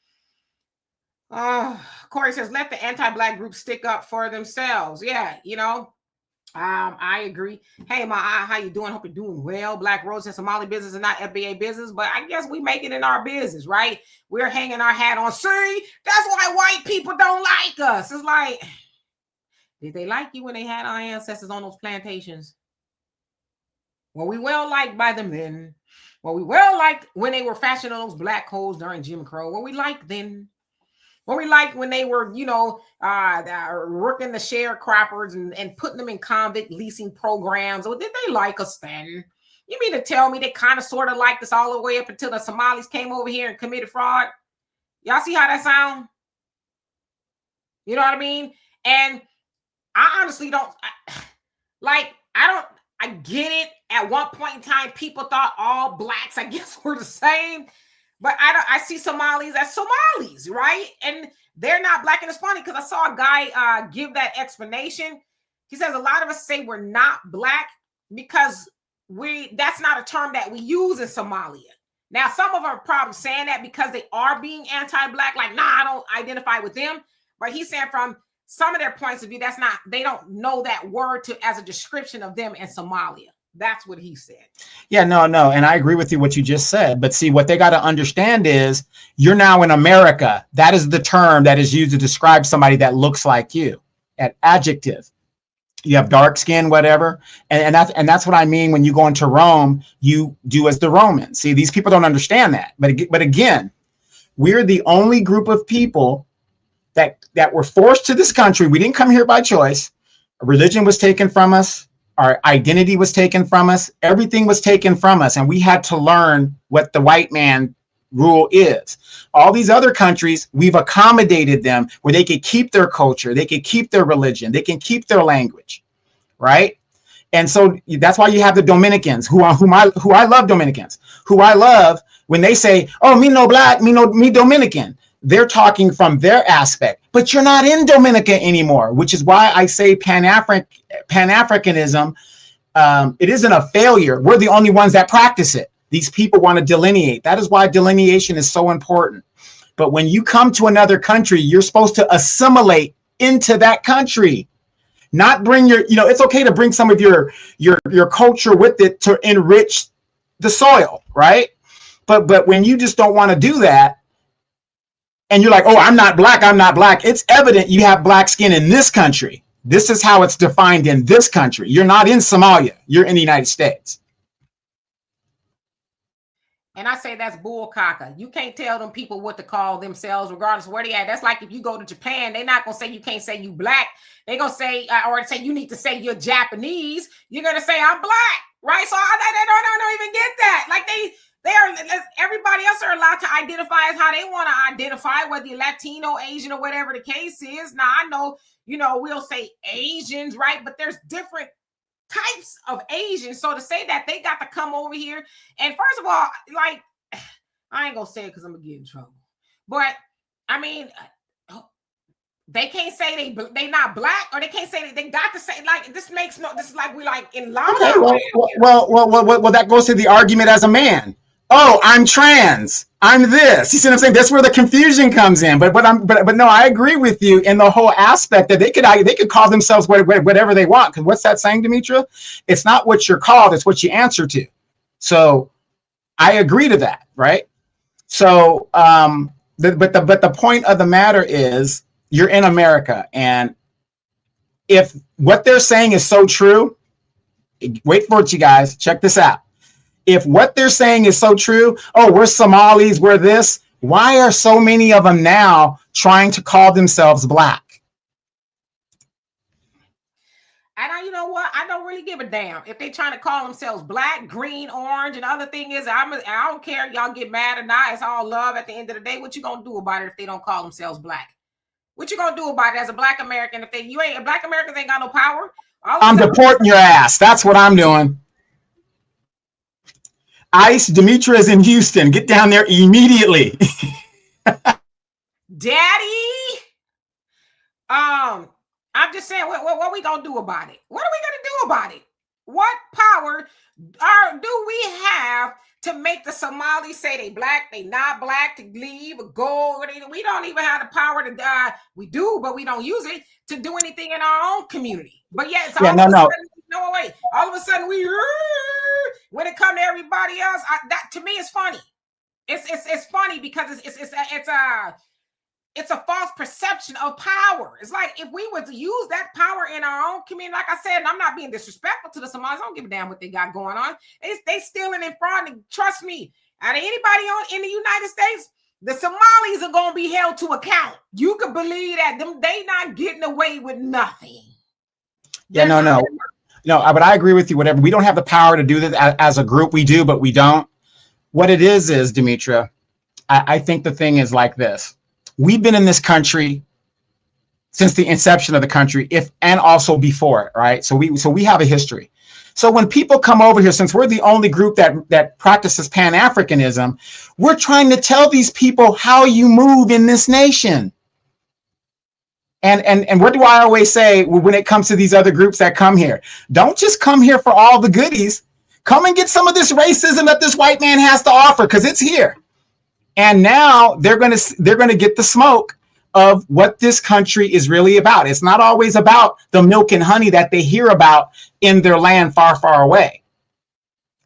S1: Corey says, let the anti-Black group stick up for themselves. Yeah, you know, I agree. Hey, my how you doing? Hope you're doing well. Black Rose and Somali business is not FBA business, but I guess we make it in our business, right? We're hanging our hat on. See, that's why white people don't like us. It's like, did they like you when they had our ancestors on those plantations? Well, we well liked by them then. Well, we well liked when they were fashioning those black holes during Jim Crow. Well, we liked then. What we like when they were, you know, working the sharecroppers and putting them in convict leasing programs. Or did they like us then? You mean to tell me they kind of sort of liked us all the way up until the Somalis came over here and committed fraud? Y'all see how that sound? You know what I mean? And I honestly don't, I get it. At one point in time, people thought all blacks, I guess, were the same. But I see Somalis as Somalis, right? And they're not Black. And it's funny because I saw a guy give that explanation. He says a lot of us say we're not Black because that's not a term that we use in Somalia. Now, some of them are probably saying that because they are being anti-Black, like, nah, I don't identify with them. But he's saying from some of their points of view, they don't know that word as a description of them in Somalia. That's what he said.
S2: Yeah, no. And I agree with you what you just said. But see, what they got to understand is you're now in America. That is the term that is used to describe somebody that looks like you. An adjective. You have dark skin, whatever. And that's what I mean when you go into Rome, you do as the Romans. See, these people don't understand that. But again, we're the only group of people that were forced to this country. We didn't come here by choice. Religion was taken from us. Our identity was taken from us. Everything was taken from us. And we had to learn what the white man rule is. All these other countries, we've accommodated them where they could keep their culture. They could keep their religion. They can keep their language. Right. And so that's why you have the Dominicans who I love Dominicans, who I love when they say, oh, me no Black, me Dominican. They're talking from their aspect, but you're not in Dominica anymore, which is why I say Pan-Africanism, it isn't a failure. We're the only ones that practice it. These people want to delineate. That is why delineation is so important. But when you come to another country, you're supposed to assimilate into that country, not bring it's okay to bring some of your culture with it to enrich the soil, right? But when you just don't want to do that, and you're like, oh, I'm not Black. It's evident you have Black skin in this country. This is how it's defined in this country. You're not in Somalia. You're in the United States.
S1: And I say that's bullcaca. You can't tell them people what to call themselves, regardless of where they at. That's like if you go to Japan, they're not going to say you can't say you Black. They're going to say, or say you need to say you're Japanese. You're going to say I'm Black, right? So I don't even get that. Like everybody else are allowed to identify as how they want to identify, whether you're Latino, Asian, or whatever the case is. Now, I know, we'll say Asians, right? But there's different types of Asians. So to say that they got to come over here, and first of all, like, I ain't going to say it because I'm going to get in trouble. But, I mean, They can't say they not black, or they can't say they got to say, like, this makes no, this is like we like in law.
S2: Okay, well, that goes to the argument as a man. Oh, I'm trans. I'm this. You see what I'm saying? That's where the confusion comes in. But no, I agree with you in the whole aspect that they could call themselves whatever they want. Because what's that saying, Demetra? It's not what you're called; it's what you answer to. So I agree to that, right? So, but the point of the matter is, you're in America, and if what they're saying is so true, wait for it, you guys. Check this out. If what they're saying is so true, oh, we're Somalis, we're this, why are so many of them now trying to call themselves black?
S1: And you know what? I don't really give a damn if they trying to call themselves black, green, orange, and other thing is, I don't care if y'all get mad or not. It's all love at the end of the day. What you gonna do about it if they don't call themselves black? What you gonna do about it as a black American if black Americans ain't got no power?
S2: I'm deporting your ass. That's what I'm doing. ICE, Demetra is in Houston. Get down there immediately.
S1: Daddy. I'm just saying, what we gonna do about it? What are we gonna do about it? What power do we have to make the Somalis say they black, they not black, to leave or go? We don't even have the power to die. We do, but we don't use it to do anything in our own community. But yeah, it's no way. All of a sudden, when it comes to everybody else, that to me is funny. It's funny because it's a false perception of power. It's like if we were to use that power in our own community, like I said, and I'm not being disrespectful to the Somalis. I don't give a damn what they got going on. They stealing and frauding. Trust me, out of anybody in the United States, the Somalis are gonna be held to account. You can believe that they not getting away with nothing.
S2: Yeah, no. But I agree with you. Whatever, we don't have the power to do that as a group. We do, but we don't. What it is Demetra, I think the thing is like this. We've been in this country since the inception of the country, and also before it, right? So we have a history. So when people come over here, since we're the only group that practices Pan-Africanism, we're trying to tell these people how you move in this nation. And what do I always say when it comes to these other groups that come here? Don't just come here for all the goodies. Come and get some of this racism that this white man has to offer, because it's here. And now they're going to get the smoke of what this country is really about. It's not always about the milk and honey that they hear about in their land far, far away.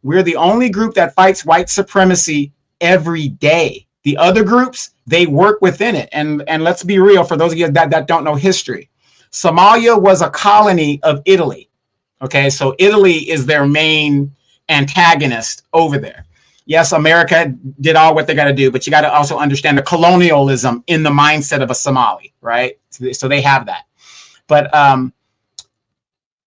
S2: We're the only group that fights white supremacy every day. The other groups, they work within it. And let's be real, for those of you that don't know history, Somalia was a colony of Italy. Okay, so Italy is their main antagonist over there. Yes, America did all what they got to do, but you got to also understand the colonialism in the mindset of a Somali, right? So they have that. But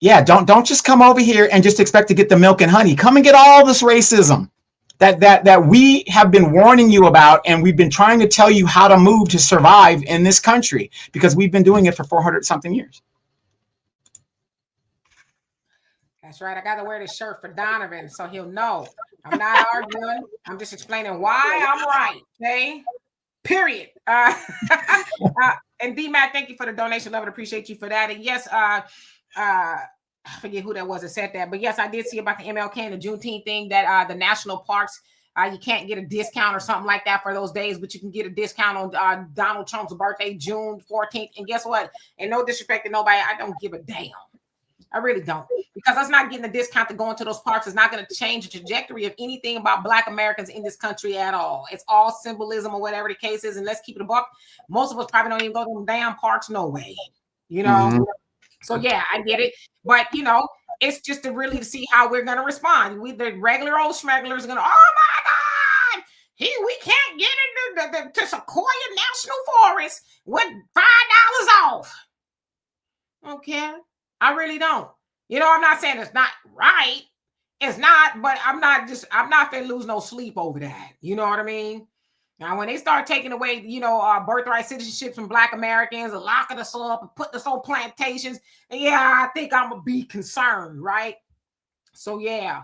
S2: yeah, don't just come over here and just expect to get the milk and honey. Come and get all this racism that we have been warning you about, and we've been trying to tell you how to move to survive in this country, because we've been doing it for 400 something years.
S1: That's right. I got to wear this shirt for Donovan so he'll know. I'm not arguing. I'm just explaining why I'm right. Okay. Period. And D-Mac, thank you for the donation. Love and appreciate you for that. And yes, I forget who that was that said that, but yes, I did see about the MLK and the Juneteenth thing that the national parks, you can't get a discount or something like that for those days, but you can get a discount on Donald Trump's birthday, June 14th. And guess what? And no disrespect to nobody, I don't give a damn. I really don't, because us not getting a discount to go into those parks is not going to change the trajectory of anything about Black Americans in this country at all. It's all symbolism or whatever the case is. And let's keep it a buck. Most of us probably don't even go to them damn parks. No way, you know? Mm-hmm. So yeah, I get it. But you know, it's just to really see how we're going to respond. We, the regular old smugglers, are going to, oh my God, we can't get into to Sequoia National Forest with $5 off. Okay. I really don't. You know, I'm not saying it's not right. It's not, but I'm not finna lose no sleep over that. You know what I mean? Now, when they start taking away, you know, birthright citizenships from Black Americans and locking us up and putting us on plantations, yeah, I think I'm gonna be concerned, right? So yeah.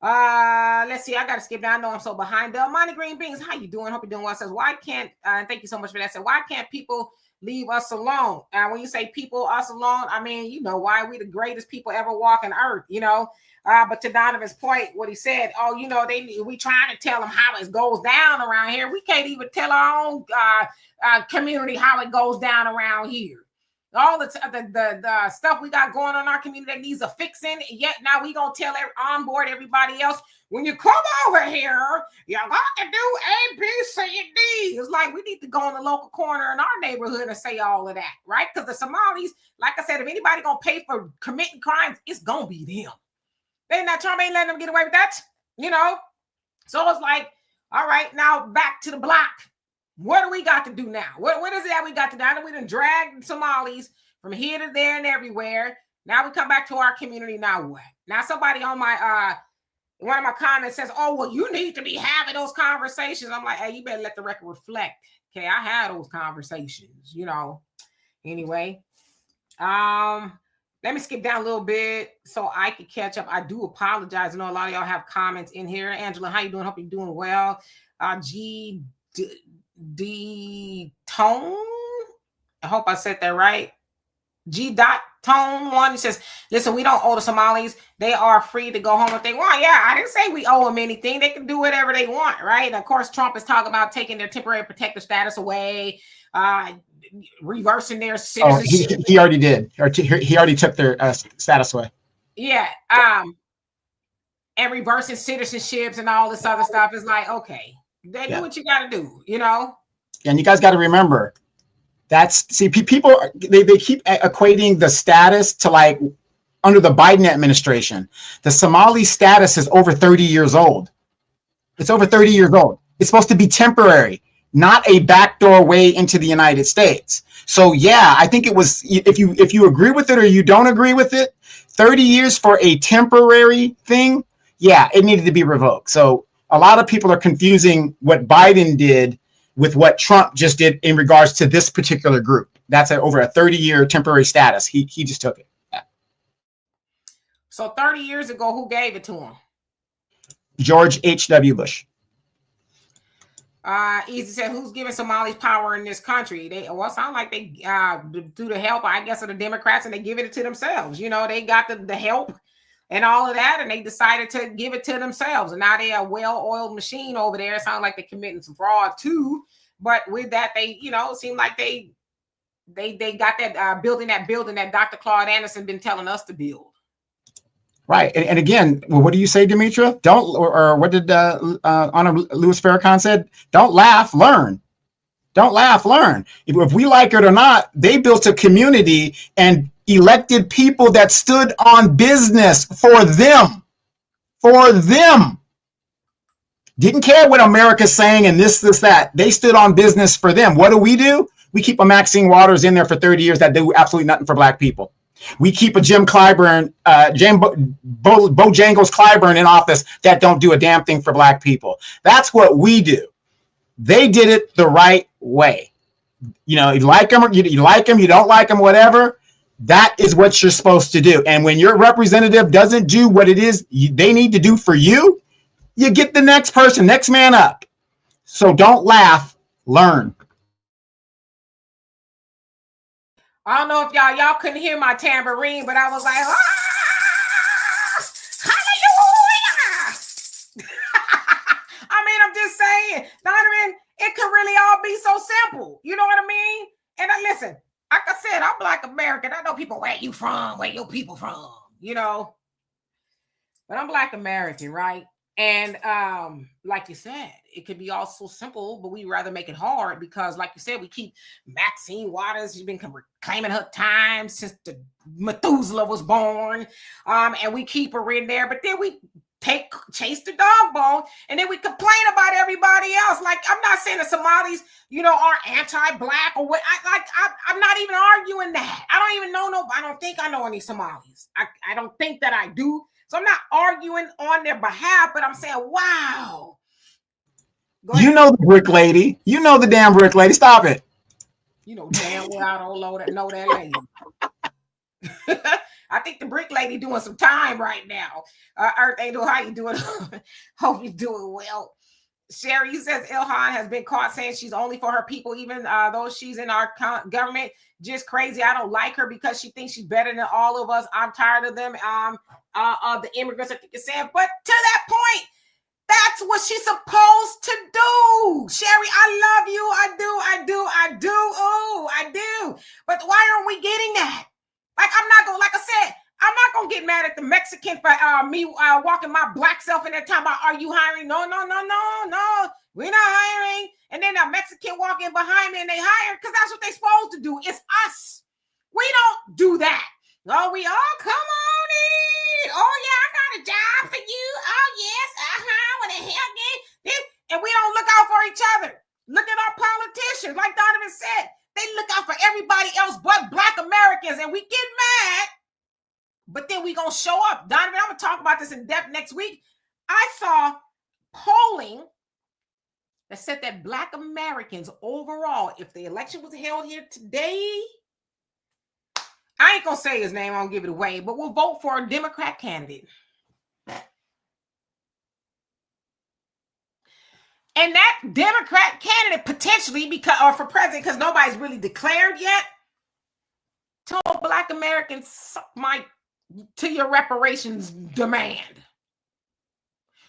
S1: Let's see. I gotta skip down. I know I'm so behind. Money Green Beans, how you doing? Hope you're doing well. Says, why can't thank you so much for that. Said, why can't people leave us alone? And when you say people, us alone, I mean, you know, why we the greatest people ever walking earth, you know. But to Donovan's point, what he said, oh, you know, we trying to tell them how it goes down around here. We can't even tell our own community how it goes down around here. All the stuff we got going on in our community that needs a fixing, yet now we gonna tell onboard everybody else, when you come over here, you got to do A, B, C, and D. It's like we need to go in the local corner in our neighborhood and say all of that, right? Because the Somalis, like I said, if anybody gonna pay for committing crimes, it's gonna be them. Trump ain't letting them get away with that, you know? So it's like, all right, now back to the block. What do we got to do now? What is it that we got to do? I know we done dragged the Somalis from here to there and everywhere. Now we come back to our community. Now what? Now somebody on my one of my comments says, oh, well, you need to be having those conversations. I'm like, hey, you better let the record reflect. Okay, I had those conversations, you know. Anyway, let me skip down a little bit so I can catch up. I do apologize. I know a lot of y'all have comments in here. Angela, how you doing? Hope you're doing well. D Tone, I hope I said that right. G dot Tone one, he says, listen, we don't owe the Somalis. They are free to go home if they want. Yeah, I didn't say we owe them anything. They can do whatever they want, right? And of course, Trump is talking about taking their temporary protective status away, reversing their citizenship.
S2: He already did. Or he already took their status away.
S1: Yeah, and reversing citizenships and all this other stuff. Is like, okay, they do what you got to do, you know.
S2: And you guys got to remember, people they keep equating the status to like under the Biden administration. The Somali status is over 30 years old. It's over 30 years old. It's supposed to be temporary, not a backdoor way into the United States. So yeah, I think it was, if you agree with it or you don't agree with it, 30 years for a temporary thing, yeah, it needed to be revoked. So a lot of people are confusing what Biden did with what Trump just did in regards to this particular group. That's over a 30-year temporary status. He just took it. Yeah.
S1: So 30 years ago, who gave it to him?
S2: George H.W. Bush.
S1: Easy said, who's giving Somalis power in this country? It sound like they through the help, I guess, of the Democrats, and they give it to themselves. You know, they got the help and all of that, and they decided to give it to themselves. And now they're a well-oiled machine over there. It sounds like they're committing some fraud too. But with that, they, you know, seem like they got that building that Dr. Claude Anderson been telling us to build.
S2: Right. And again, what do you say, Demetra? Or what did Anna Louis Farrakhan said? Don't laugh, learn. Don't laugh, learn. If we like it or not, they built a community and elected people that stood on business for them. For them. Didn't care what America's saying and this, that. They stood on business for them. What do? We keep a Maxine Waters in there for 30 years that do absolutely nothing for black people. We keep a Jim Clyburn, Bojangles Clyburn in office that don't do a damn thing for black people. That's what we do. They did it the right way. You know, you like them, you like them, you don't like them, whatever. That is what you're supposed to do. And when your representative doesn't do what it is they need to do for you, you get the next person, next man up. So don't laugh, learn.
S1: I don't know if y'all couldn't hear my tambourine, but I was like, hallelujah. I mean, I'm just saying, Donovan, it could really all be so simple. You know what I mean? And listen, like I said, I'm Black American. I know people, where you from? Where your people from? You know, but I'm Black American, right? And like you said, it could be all so simple, but we rather make it hard because, like you said, we keep Maxine Waters. She's been claiming her time since the Methuselah was born, and we keep her in there. But then we chase the dog bone, and then we complain about everybody else. Like, I'm not saying the Somalis, you know, are anti-black or what. I'm not even arguing that. I don't even know. I don't think I know any Somalis. I don't think that I do. So I'm not arguing on their behalf, but I'm saying, wow.
S2: You know the brick lady. You know the damn brick lady. Stop it.
S1: You know damn well I don't know that lady. I think the brick lady doing some time right now. Earth Angel, how you doing? Hope you're doing well. Sherry says Ilhan has been caught saying she's only for her people, even though she's in our government. Just crazy. I don't like her because she thinks she's better than all of us. I'm tired of them. The immigrants, I think you're saying. But to that point, that's what she's supposed to do. Sherry, I love you. I do. Oh, I do. But why aren't we getting that? Like, I'm not going, like I said, I'm not going to get mad at the Mexican for me walking my black self in there talking about, are you hiring? No. We're not hiring. And then a Mexican walking behind me and they hire because that's what they're supposed to do. It's us. We don't do that. Oh, we all come on in. Oh, yeah, I got a job for you. Oh, yes. What the hell, man? And we don't look out for each other. Look at our politicians. Like Donovan said, they look out for everybody else but Black Americans. And we get mad, but then we going to show up. Donovan, I'm going to talk about this in depth next week. I saw polling that said that Black Americans overall, if the election was held here today, I ain't gonna say his name, I won't give it away, but we'll vote for a Democrat candidate. And that Democrat candidate potentially, or for president, because nobody's really declared yet, told Black Americans, suck to your reparations demand.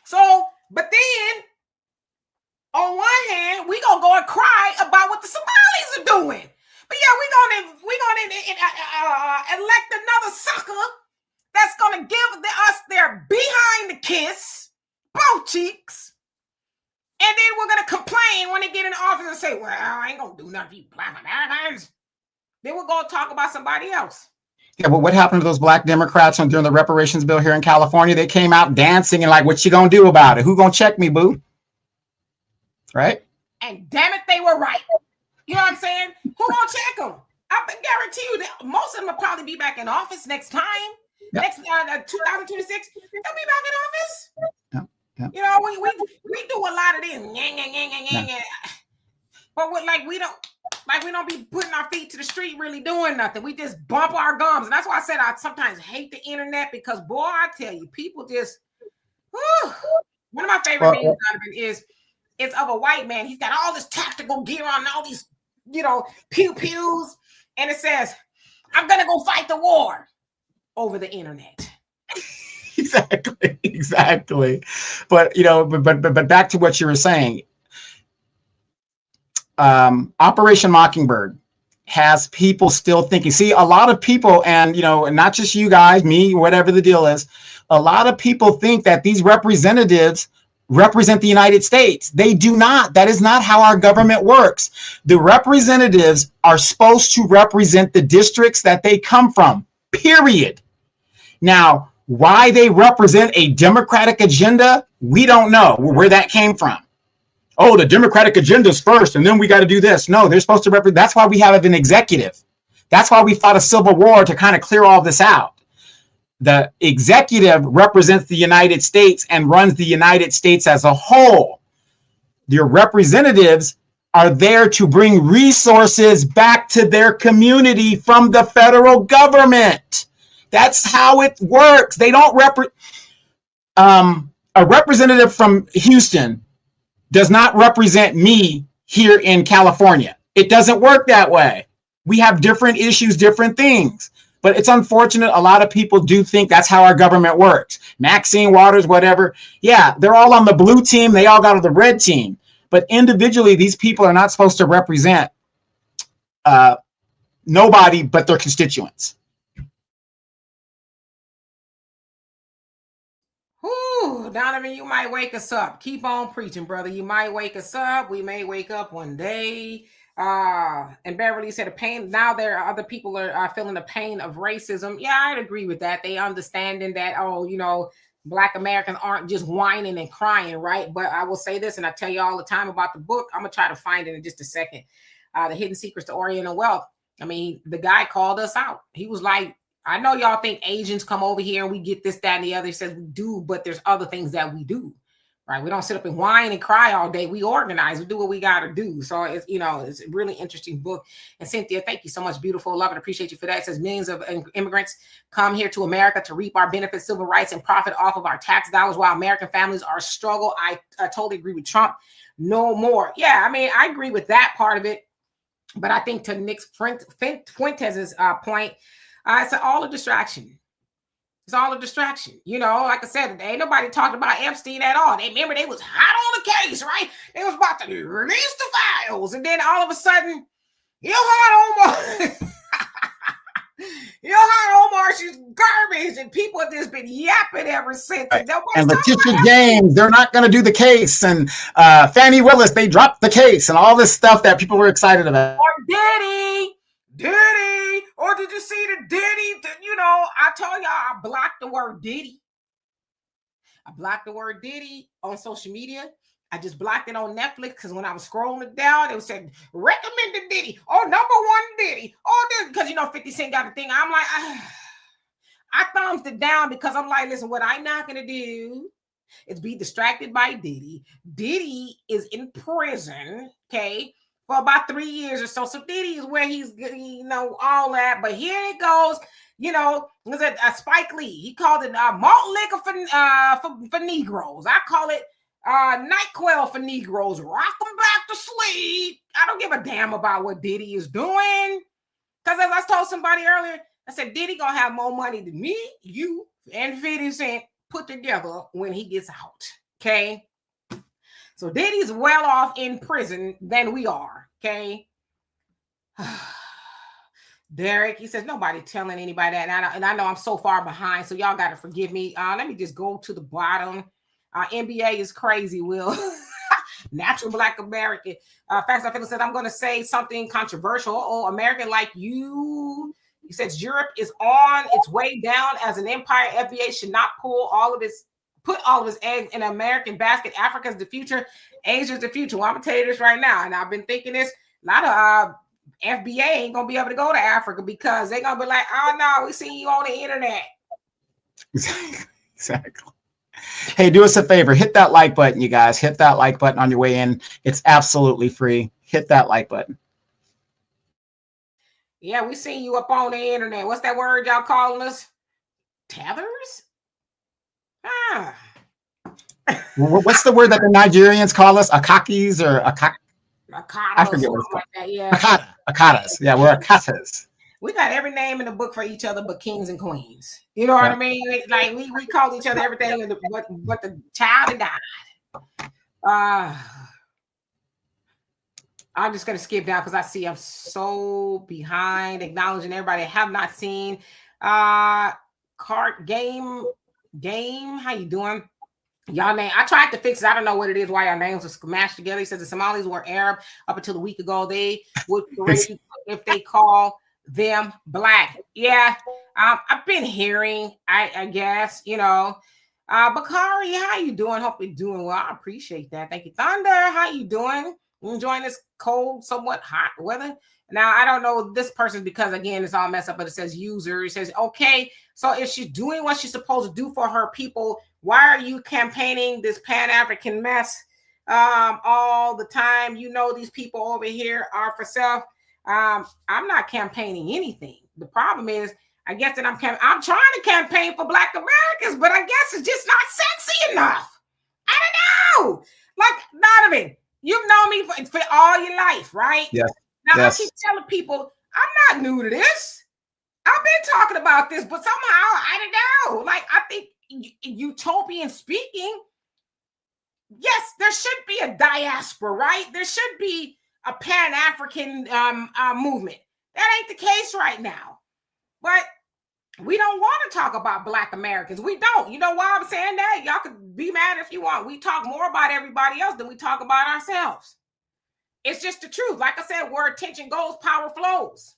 S1: So, but then, on one hand, we gonna go and cry about what the Somalis are doing. But yeah, we're gonna elect another sucker that's gonna give us their behind the kiss, both cheeks, and then we're gonna complain when they get in the office and say, "Well, I ain't gonna do nothing for you Black Americans." Then we're gonna talk about somebody else.
S2: Yeah, but what happened to those Black Democrats during the reparations bill here in California? They came out dancing and like, "What you gonna do about it? Who gonna check me, boo?" Right?
S1: And damn it, they were right. You know what I'm saying? Who gonna check them? I guarantee you that most of them will probably be back in office next time. Yep. Next 2026, they'll be back in office.
S2: Yep.
S1: You know, we do a lot of this. But we don't be putting our feet to the street really doing nothing. We just bump our gums. And that's why I said I sometimes hate the internet because, boy, I tell you, people just, whew. One of my favorite memes is it's of a white man. He's got all this tactical gear on, all these, pew-pews. And it says, I'm going to go fight the war over the internet.
S2: Exactly. But, but back to what you were saying. Operation Mockingbird has people still thinking, see, a lot of people, and, not just you guys, me, whatever the deal is, a lot of people think that these representatives represent the United States. They do not. That is not how our government works. The representatives are supposed to represent the districts that they come from, period. Now, why they represent a Democratic agenda, we don't know where that came from. Oh, the Democratic agenda's first, and then we got to do this. No, they're supposed to represent. That's why we have an executive. That's why we fought a civil war to kind of clear all this out. The executive represents the United States and runs the United States as a whole. Your representatives are there to bring resources back to their community from the federal government. That's how it works. They don't a representative from Houston does not represent me here in California. It doesn't work that way. We have different issues, different things. But it's unfortunate. A lot of people do think that's how our government works. Maxine Waters, whatever. Yeah, they're all on the blue team. They all got on the red team. But individually, these people are not supposed to represent nobody but their constituents.
S1: Ooh, Donovan, you might wake us up. Keep on preaching, brother. You might wake us up. We may wake up one day. And Beverly said, now there are other people are feeling the pain of racism. Yeah, I'd agree with that. They understanding that, Black Americans aren't just whining and crying, right? But I will say this, and I tell you all the time about the book. I'm going to try to find it in just a second. The Hidden Secrets to Oriental Wealth. I mean, the guy called us out. He was like, I know y'all think Asians come over here and we get this, that, and the other. He says we do, but there's other things that we do. right? We don't sit up and whine and cry all day. We organize, we do what we got to do. So it's, you know, it's a really interesting book. And Cynthia, thank you so much. Beautiful. Love and appreciate you for that. It says millions of immigrants come here to America to reap our benefits, civil rights, and profit off of our tax dollars while American families are struggle. I totally agree with Trump. No more. Yeah, I mean, I agree with that part of it. But I think to Nick Fuentes' point, it's all a distraction. It's all a distraction. You know, like I said, ain't nobody talked about Epstein at all. They remember they was hot on the case, right? They was about to release the files. And then all of a sudden, Omar, Omar, she's garbage. And people have just been yapping ever since.
S2: Right. And Letitia James, they're not going to do the case. And Fannie Willis, they dropped the case. And all this stuff that people were excited about.
S1: Or Diddy, or did you see the Diddy? You know, I told y'all I blocked the word Diddy. I blocked the word Diddy on social media. I just blocked it on Netflix because when I was scrolling down, it was said recommended Diddy. Oh, number one Diddy. Oh, this because you know 50 Cent got a thing. I'm like, I thumbs it down because I'm like, listen, what I'm not gonna do is be distracted by Diddy. Diddy is in prison, okay, for about 3 years or so. So Diddy is where he's, you know, all that. But here it goes. You know, was it Spike Lee? He called it malt liquor for Negroes. I call it NyQuil for Negroes. Rock them back to sleep. I don't give a damn about what Diddy is doing. Because as I told somebody earlier, I said, Diddy gonna have more money than me, you, and 50 Cent put together when he gets out. Okay? So Diddy's well off in prison than we are. Okay? Derek, he says, nobody telling anybody that. And I know I'm so far behind, so y'all got to forgive me. Let me just go to the bottom. NBA is crazy, Will. Natural Black American. Facts I Feel said, I'm going to say something controversial. Oh, American like you. He says, Europe is on its way down as an empire. FBA should not put all of his eggs in an American basket. Africa's the future. Asia's the future. Well, I'm going to tell you this right now. And I've been thinking this. A lot of FBA ain't going to be able to go to Africa because they're going to be like, oh, no, we seen you on the internet.
S2: Exactly. Hey, do us a favor. Hit that like button, you guys. Hit that like button on your way in. It's absolutely free. Hit that like button.
S1: Yeah, we seen you up on the internet. What's that word y'all calling us? Tethers?
S2: What's the word that the Nigerians call us? Akakis or akak?
S1: I forget what it's called. Like that, yeah.
S2: Akatas. Yeah, we're akatas.
S1: We got every name in the book for each other but kings and queens. You know what I mean? Like we call each other everything but the child that died. I'm just going to skip down because I see I'm so behind. Acknowledging everybody I have not seen. Cart game. How you doing? Y'all name. I tried to fix it. I don't know what it is. Why y'all names are smashed together. He says the Somalis were Arab up until a week ago. They would correct you if they call them black. Yeah. I've been hearing. I guess you know. Bakari, how you doing? Hope you're doing well. I appreciate that. Thank you. Thunder, how you doing? Enjoying this cold, somewhat hot weather. Now, I don't know this person because, again, it's all messed up, but it says user. It says, okay, so if she's doing what she's supposed to do for her people, why are you campaigning this Pan-African mess all the time? You know these people over here are for self. I'm not campaigning anything. The problem is, I guess that I'm trying to campaign for Black Americans, but I guess it's just not sexy enough. I don't know. Like, Donovan, you've known me for all your life, right?
S2: Yes.
S1: Now,
S2: yes.
S1: I keep telling people, I'm not new to this. I've been talking about this, but somehow, I don't know. Like, I think utopian speaking, yes, there should be a diaspora, right? There should be a Pan-African movement. That ain't the case right now. But we don't want to talk about Black Americans. We don't. You know why I'm saying that? Y'all could be mad if you want. We talk more about everybody else than we talk about ourselves. It's just the truth. Like I said, where attention goes, power flows.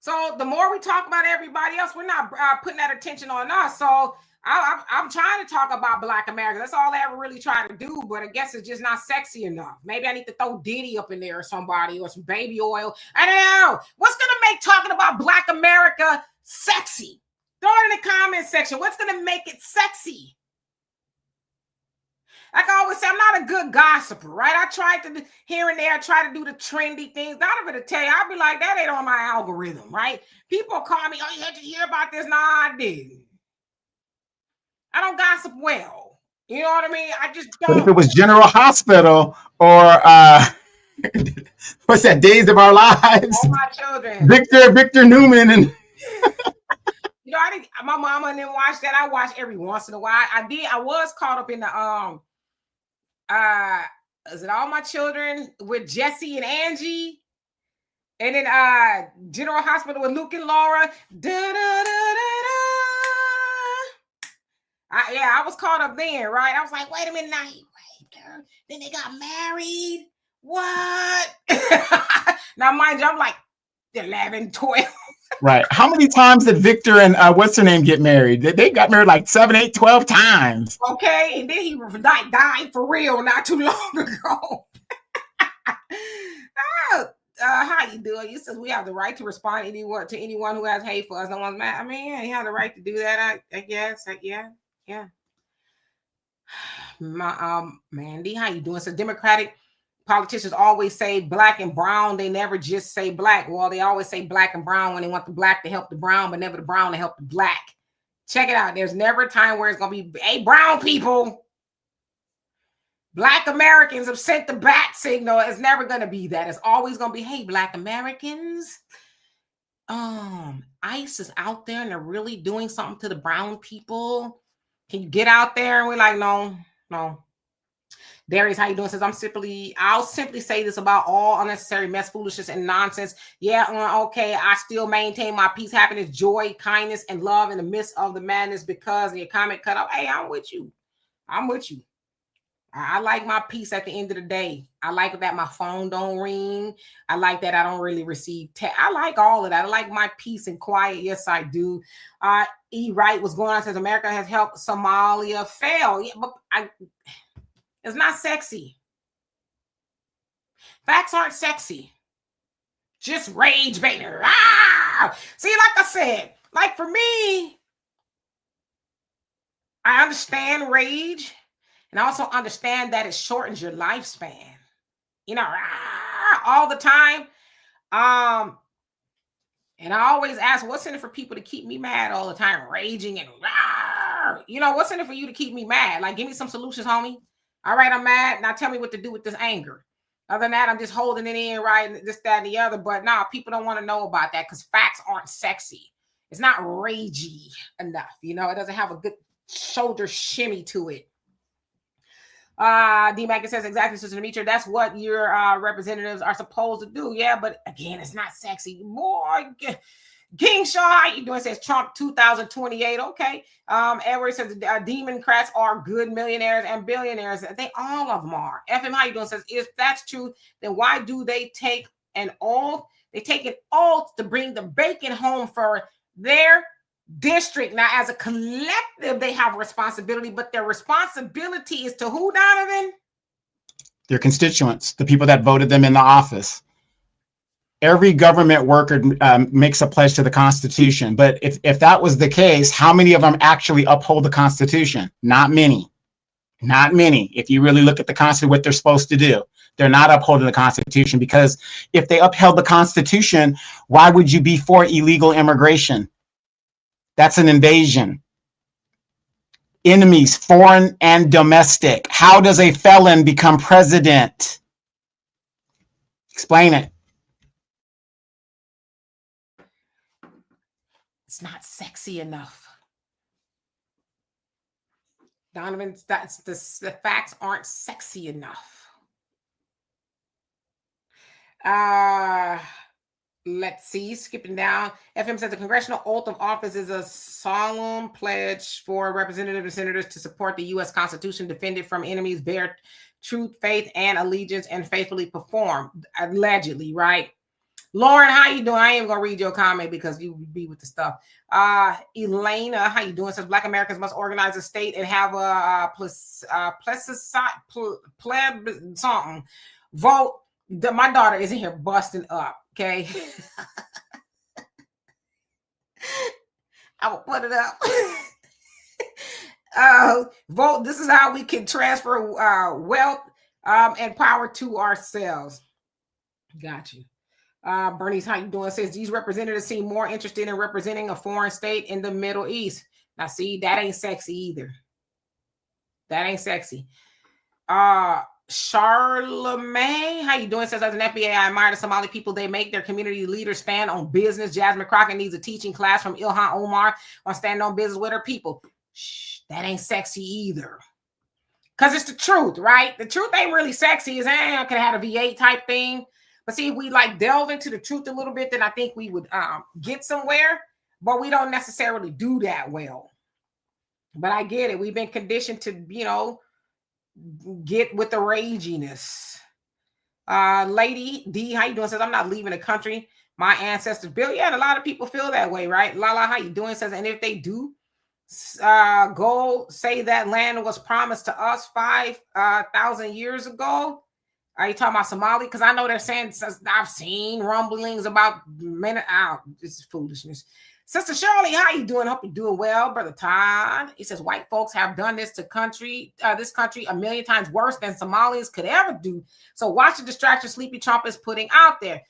S1: So the more we talk about everybody else, we're not putting that attention on us. So I'm trying to talk about Black Americans. That's all I ever really try to do. But I guess it's just not sexy enough. Maybe I need to throw Diddy up in there or somebody or some baby oil. I don't know. What's going to make talking about Black America sexy? Throw it in the comment section. What's going to make it sexy? Like I always say, I'm not a good gossiper, right? I tried to do, here and there, try to do the trendy things. Donovan to tell you, I'll be like, that ain't on my algorithm, right? People call me, oh, you had to hear about this? No, I didn't. I don't gossip well. You know what I mean? I just don't.
S2: But if it was General Hospital or what's that, Days of Our Lives?
S1: All my children.
S2: Victor Newman and
S1: you know, I didn't. My mama didn't watch that. I watch every once in a while. I did. I was caught up in the is it All My Children with Jesse and Angie, and then General Hospital with Luke and Laura. I was caught up then, right? I was like, wait a minute, now he raped her. Then they got married. What? Now, mind you, I'm like 11, 12.
S2: right. How many times did Victor and what's her name get married? They got married like 7, 8, 12 times.
S1: Okay, and then he died for real not too long ago. How you doing? You said we have the right to respond to anyone who has hate for us. No one's mad. I mean, yeah, you have the right to do that. I guess. Yeah. Mandy, how you doing? So Democratic politicians always say black and brown. They never just say black. Well, they always say black and brown when they want the black to help the brown, but never the brown to help the black. Check it out. There's never a time where it's going to be, hey, brown people, black Americans have sent the bat signal. It's never going to be that. It's always going to be, hey, black Americans, ICE is out there and they're really doing something to the brown people. Can you get out there? And we're like, no. Darius, how you doing? Says I'll simply say this about all unnecessary mess, foolishness, and nonsense. Yeah, okay. I still maintain my peace, happiness, joy, kindness, and love in the midst of the madness because the comment cut off. Hey, I'm with you. I like my peace at the end of the day. I like that my phone don't ring. I like that I don't really receive text. I like all of that. I like my peace and quiet. Yes, I do. E. Wright was going on, says America has helped Somalia fail. Yeah, but it's not sexy. Facts aren't sexy. Just rage, baby. Ah! See, like I said, like for me, I understand rage. And I also understand that it shortens your lifespan, you know, all the time. And I always ask, what's in it for people to keep me mad all the time, raging and, you know, what's in it for you to keep me mad? Like, give me some solutions, homie. All right, I'm mad. Now tell me what to do with this anger. Other than that, I'm just holding it in, right? This, that, and the other. But nah, people don't want to know about that because facts aren't sexy. It's not ragey enough. You know, it doesn't have a good shoulder shimmy to it. D-Mac says exactly, Sister Demetra. That's what your representatives are supposed to do. Yeah, but again, it's not sexy. Boy, King Shaw, how you doing? Says Trump 2028. Okay. Edward says Democrats are good millionaires and billionaires. They all of them are. FM, how you doing? Says if that's true, then why do they take an oath? They take an oath to bring the bacon home for their district. Now, as a collective, they have a responsibility, but their responsibility is to who, Donovan?
S2: Their constituents, the people that voted them in the office. Every government worker makes a pledge to the Constitution. But if that was the case, how many of them actually uphold the Constitution? Not many. Not many. If you really look at the Constitution, what they're supposed to do, they're not upholding the Constitution, because if they upheld the Constitution, why would you be for illegal immigration? That's an invasion. Enemies, foreign and domestic. How does a felon become president? Explain it.
S1: It's not sexy enough. Donovan, that's the facts aren't sexy enough. Let's see, skipping down. FM says the congressional oath of office is a solemn pledge for representatives and senators to support the U.S. Constitution, defend it from enemies, bear truth, faith, and allegiance, and faithfully perform. Allegedly, right? Lauren, how you doing? I ain't gonna read your comment because you be with the stuff. Elena, how you doing? Says Black Americans must organize a state and have a pleb something vote. My daughter is in here busting up. Okay. I will put it up. Vote. This is how we can transfer wealth and power to ourselves. Got you. Bernice, how you doing? Says these representatives seem more interested in representing a foreign state in the Middle East. Now, see, that ain't sexy either. That ain't sexy. Charlemagne, how you doing? Says, as an FBA, I admire the Somali people. They make their community leaders stand on business. Jasmine Crockett needs a teaching class from Ilhan Omar on stand on business with her people. Shh, that ain't sexy either. Because it's the truth, right? The truth ain't really sexy. Is I could have had a V8 type thing. But see, if we like delve into the truth a little bit, then I think we would get somewhere. But we don't necessarily do that well. But I get it. We've been conditioned to, get with the raginess. Lady D, how you doing? Says, I'm not leaving the country. My ancestors built. Yeah, and a lot of people feel that way, right? Lala, how you doing? Says, and if they do go say that land was promised to us 5,000 years ago. Are you talking about Somali? Because I know they're saying, I've seen rumblings about minute out. This is foolishness. Sister Shirley, how you doing? Hope you're doing well. Brother Todd, he says, white folks have done this to this country a million times worse than Somalis could ever do. So watch the distraction Sleepy Trump is putting out there.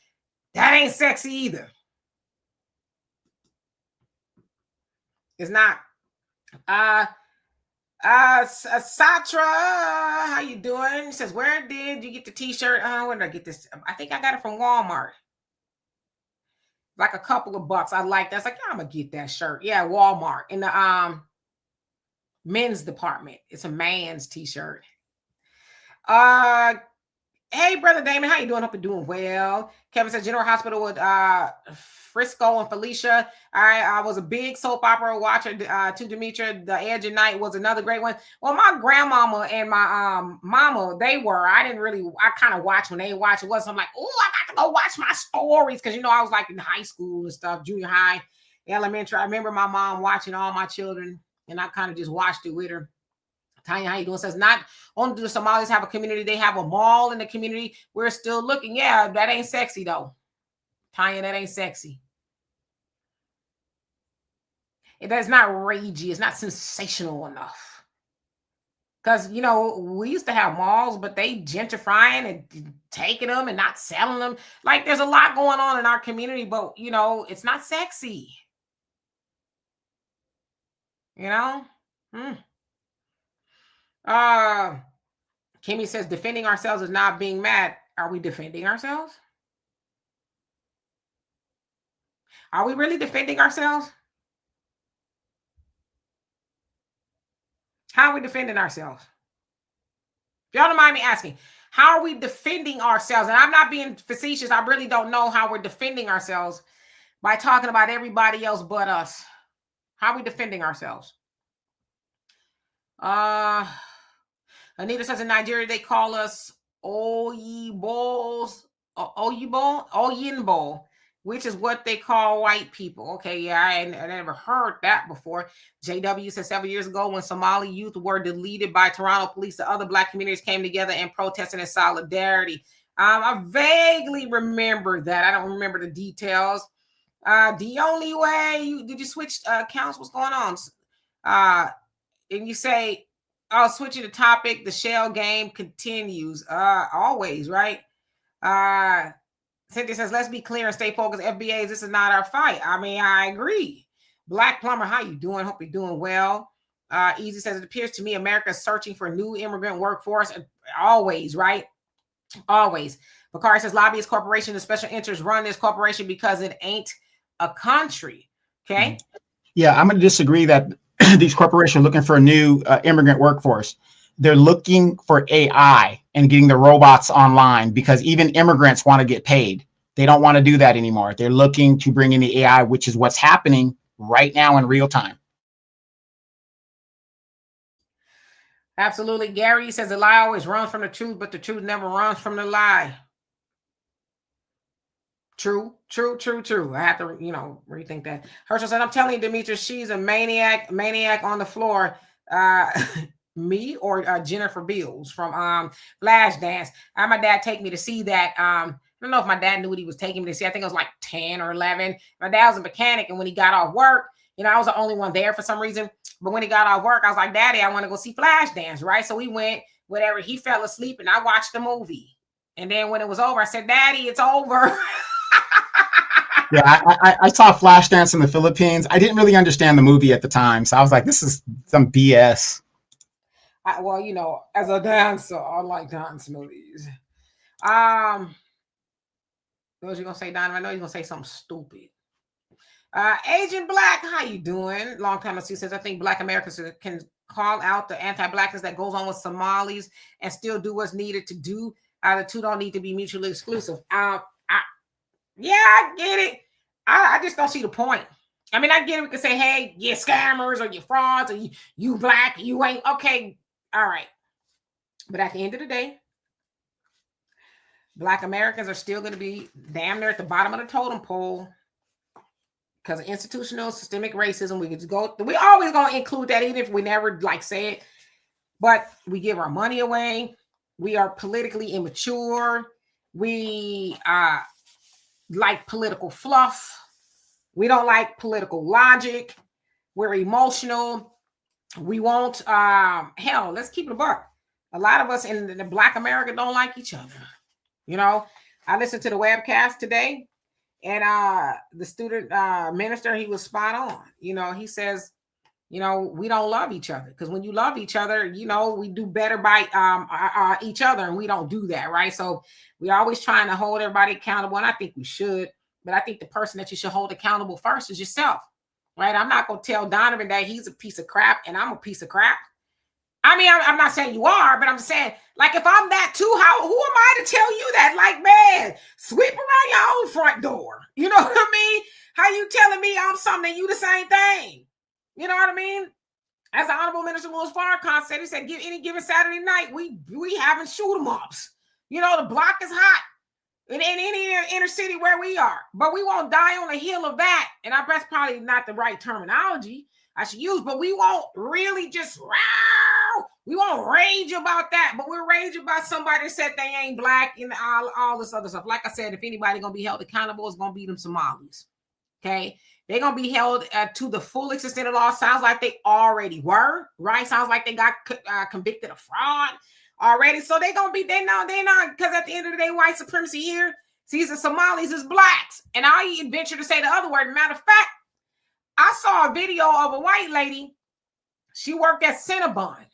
S1: That ain't sexy either. It's not. Satra, how you doing? He says, where did you get the t-shirt? Where did I get this? I think I got it from Walmart. Like a couple of bucks. I like that. It's like, yeah, I'm gonna get that shirt. Yeah, Walmart in the men's department. It's a man's t-shirt. Hey, Brother Damon, how you doing? Hope you're doing well. Kevin says General Hospital with Frisco and Felicia. I was a big soap opera watcher. To Demetra, The Edge of Night was another great one. Well, my grandmama and my mama, they were. I kind of watched when they watched. It wasn't. I'm like, oh, I got to go watch my stories because I was like in high school and stuff, junior high, elementary. I remember my mom watching all my children, and I kind of just watched it with her. Tanya, how you doing? Says, not only do the Somalis have a community, they have a mall in the community. We're still looking. Yeah, that ain't sexy though. Tanya, that ain't sexy. That's not ragey. It's not sensational enough. Because, we used to have malls, but they gentrifying and taking them and not selling them. Like, there's a lot going on in our community, but, it's not sexy. Kimmy says defending ourselves is not being mad. Are we defending ourselves? Are we really defending ourselves? How are we defending ourselves? If y'all don't mind me asking, how are we defending ourselves? And I'm not being facetious. I really don't know how we're defending ourselves by talking about everybody else but us. How are we defending ourselves? Anita says in Nigeria, they call us Oyinbo, which is what they call white people. Okay, yeah, I never heard that before. JW says 7 years ago when Somali youth were deleted by Toronto police, the other black communities came together and protested in solidarity. I vaguely remember that. I don't remember the details. The only way did you switch accounts? What's going on? And you say, switching the topic, the shell game continues. Always, right? Cynthia says, let's be clear and stay focused. FBAs, this is not our fight. I mean, I agree. Black Plumber, how you doing? Hope you're doing well. Easy says, it appears to me America is searching for a new immigrant workforce. Always, right? Always. Bakari says, lobbyist corporation and special interests run this corporation because it ain't a country. Okay?
S2: Yeah, I'm going to disagree that these corporations are looking for a new immigrant workforce. They're looking for AI and getting the robots online because even immigrants want to get paid. They don't want to do that anymore. They're looking to bring in the AI, which is what's happening right now in real time.
S1: Absolutely. Gary says the lie always runs from the truth, but the truth never runs from the lie. True. I have to, rethink that. Herschel said, I'm telling you, Demetrius, she's a maniac on the floor. Me or Jennifer Beals from Flashdance. My dad take me to see that. I don't know if my dad knew what he was taking me to see. I think it was like 10 or 11. My dad was a mechanic, and when he got off work, You know, I was the only one there for some reason. But when he got off work, I was like, Daddy, I want to go see Flashdance, right? So we went, whatever. He fell asleep and I watched the movie. And then when it was over, I said, Daddy, it's over.
S2: Yeah, I saw Flashdance in the Philippines. I didn't really understand the movie at the time. So I was like, this is some BS.
S1: Well, you know, as a dancer, I like dance movies. What was you gonna say, Donovan? I know you're gonna say something stupid. Agent Black, how you doing? Long time no see. Says I think Black Americans can call out the anti-blackness that goes on with Somalis and still do what's needed to do. The two don't need to be mutually exclusive. Yeah, I get it. I just don't see the point. I mean, I get it. We can say, hey, you're scammers or you're frauds or you black, you ain't okay. All right. But at the end of the day, Black Americans are still going to be damn near at the bottom of the totem pole because of institutional systemic racism. We always going to include that, even if we never like say it. But we give our money away. We are politically immature. We like political fluff. We don't like political logic. We're emotional. We won't, hell, let's keep it a buck. A lot of us in the Black America don't like each other. You know, I listened to the webcast today and the student minister, he was spot on. You know, he says, you know, we don't love each other because when you love each other, you know, we do better by each other and we don't do that, right? So we're always trying to hold everybody accountable and I think we should, but I think the person that you should hold accountable first is yourself, right? I'm not going to tell Donovan that he's a piece of crap and I'm a piece of crap. I mean, I'm not saying you are, but I'm saying, like, if I'm that too, who am I to tell you that? Like, man, sweep around your own front door. You know what I mean? How you telling me I'm something and you the same thing? You know what I mean? As the Honorable Minister Louis Farrakhan said, he said, any given Saturday night, we having shoot 'em ups. You know, the block is hot in any inner city where we are, but we won't die on the hill of that. And that's probably not the right terminology I should use, but we won't really just, we won't rage about that, but we'll rage about somebody that said they ain't black and all this other stuff. Like I said, if anybody going to be held accountable, it's going to be them Somalis. Okay. They're going to be held to the full extent of law. Sounds like they already were, right? Sounds like they got convicted of fraud already. So they're going to be, they're not, because at the end of the day, white supremacy here sees the Somalis as blacks. And I even venture to say the other word. Matter of fact, I saw a video of a white lady. She worked at Cinnabon.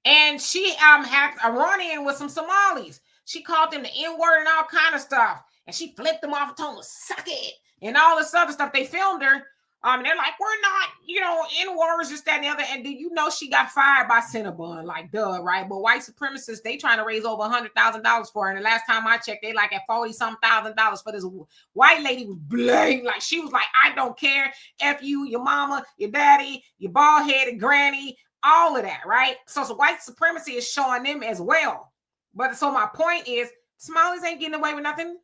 S1: And she had a run-in with some Somalis. She called them the N-word and all kind of stuff. And she flipped them off and told them, suck it. And all this other stuff. They filmed her. And they're like, we're not, you know, N-words, just that and the other. And do you know she got fired by Cinnabon? Like, duh, right? But white supremacists, they trying to raise over $100,000 for her. And the last time I checked, they like at $40-something thousand for this white lady was blatant. Like, she was like, I don't care. F you, your mama, your daddy, your bald-headed granny, all of that, right? So white supremacy is showing them as well. But so my point is, Somalis ain't getting away with nothing.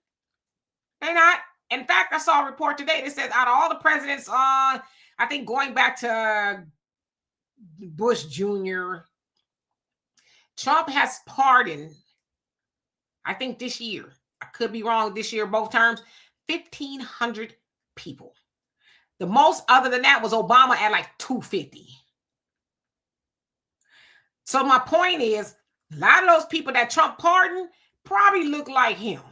S1: They not. In fact, I saw a report today that says out of all the presidents I think going back to Bush Jr., Trump has pardoned, I think this year, I could be wrong, this year, both terms, 1,500 people. The most other than that was Obama at like 250. So my point is, a lot of those people that Trump pardoned probably look like him.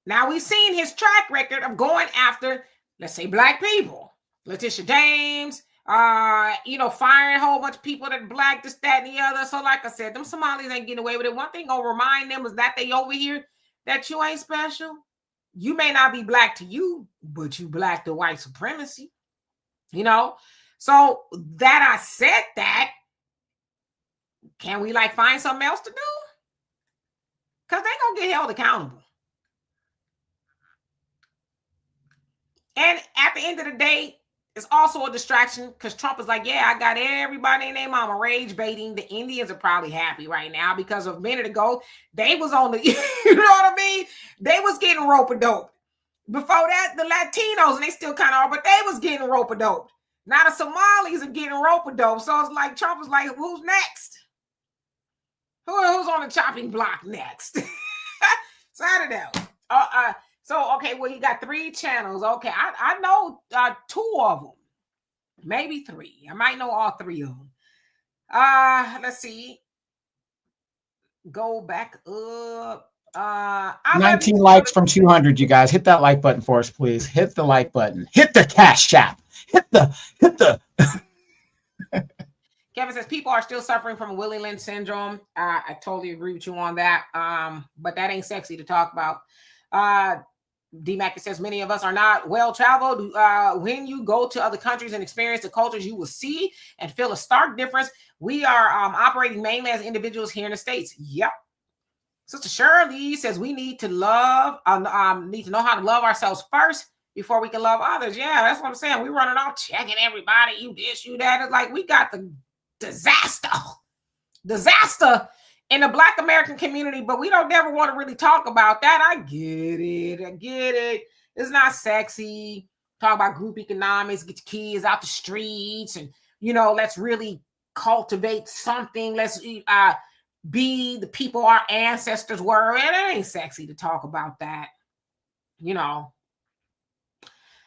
S1: Now, we've seen his track record of going after, let's say, black people. Letitia James, you know, firing a whole bunch of people that are black, this, that, and the other. So, like I said, them Somalis ain't getting away with it. One thing gonna remind them is that they over here, that you ain't special. You may not be black to you, but you black to white supremacy. You know? So, that I said that, can we, like, find something else to do? Because they gonna get held accountable. And at the end of the day, it's also a distraction because Trump is like, yeah, I got everybody and their mama rage baiting. The Indians are probably happy right now because a minute ago, they was on the, you know what I mean? They was getting rope-a-dope. Before that, the Latinos, and they still kind of are, but they was getting rope-a-dope. Now the Somalis are getting rope-a-dope. So it's like, Trump was like, who's next? Who's on the chopping block next? So I don't know. So, okay, well, you got 3 channels. Okay, I know 2 of them, maybe 3. I might know all 3 of them. Let's see. Go back up.
S2: 19 likes from 200, you guys. Hit that like button for us, please. Hit the like button. Hit the cash app. Hit the.
S1: Kevin says people are still suffering from Willie Lynch syndrome. I totally agree with you on that. But that ain't sexy to talk about. D-Mac says many of us are not well traveled. When you go to other countries and experience the cultures, you will see and feel a stark difference. We are operating mainly as individuals here in the States. Yep. Sister Shirley says we need to love, need to know how to love ourselves first before we can love others. Yeah, that's what I'm saying. We running off checking everybody. You this, you that. It's like we got the disaster in the Black American community, but we don't never want to really talk about that. I get it. It's not sexy. Talk about group economics, get your kids out the streets, and let's really cultivate something. Let's be the people our ancestors were. And it ain't sexy to talk about that.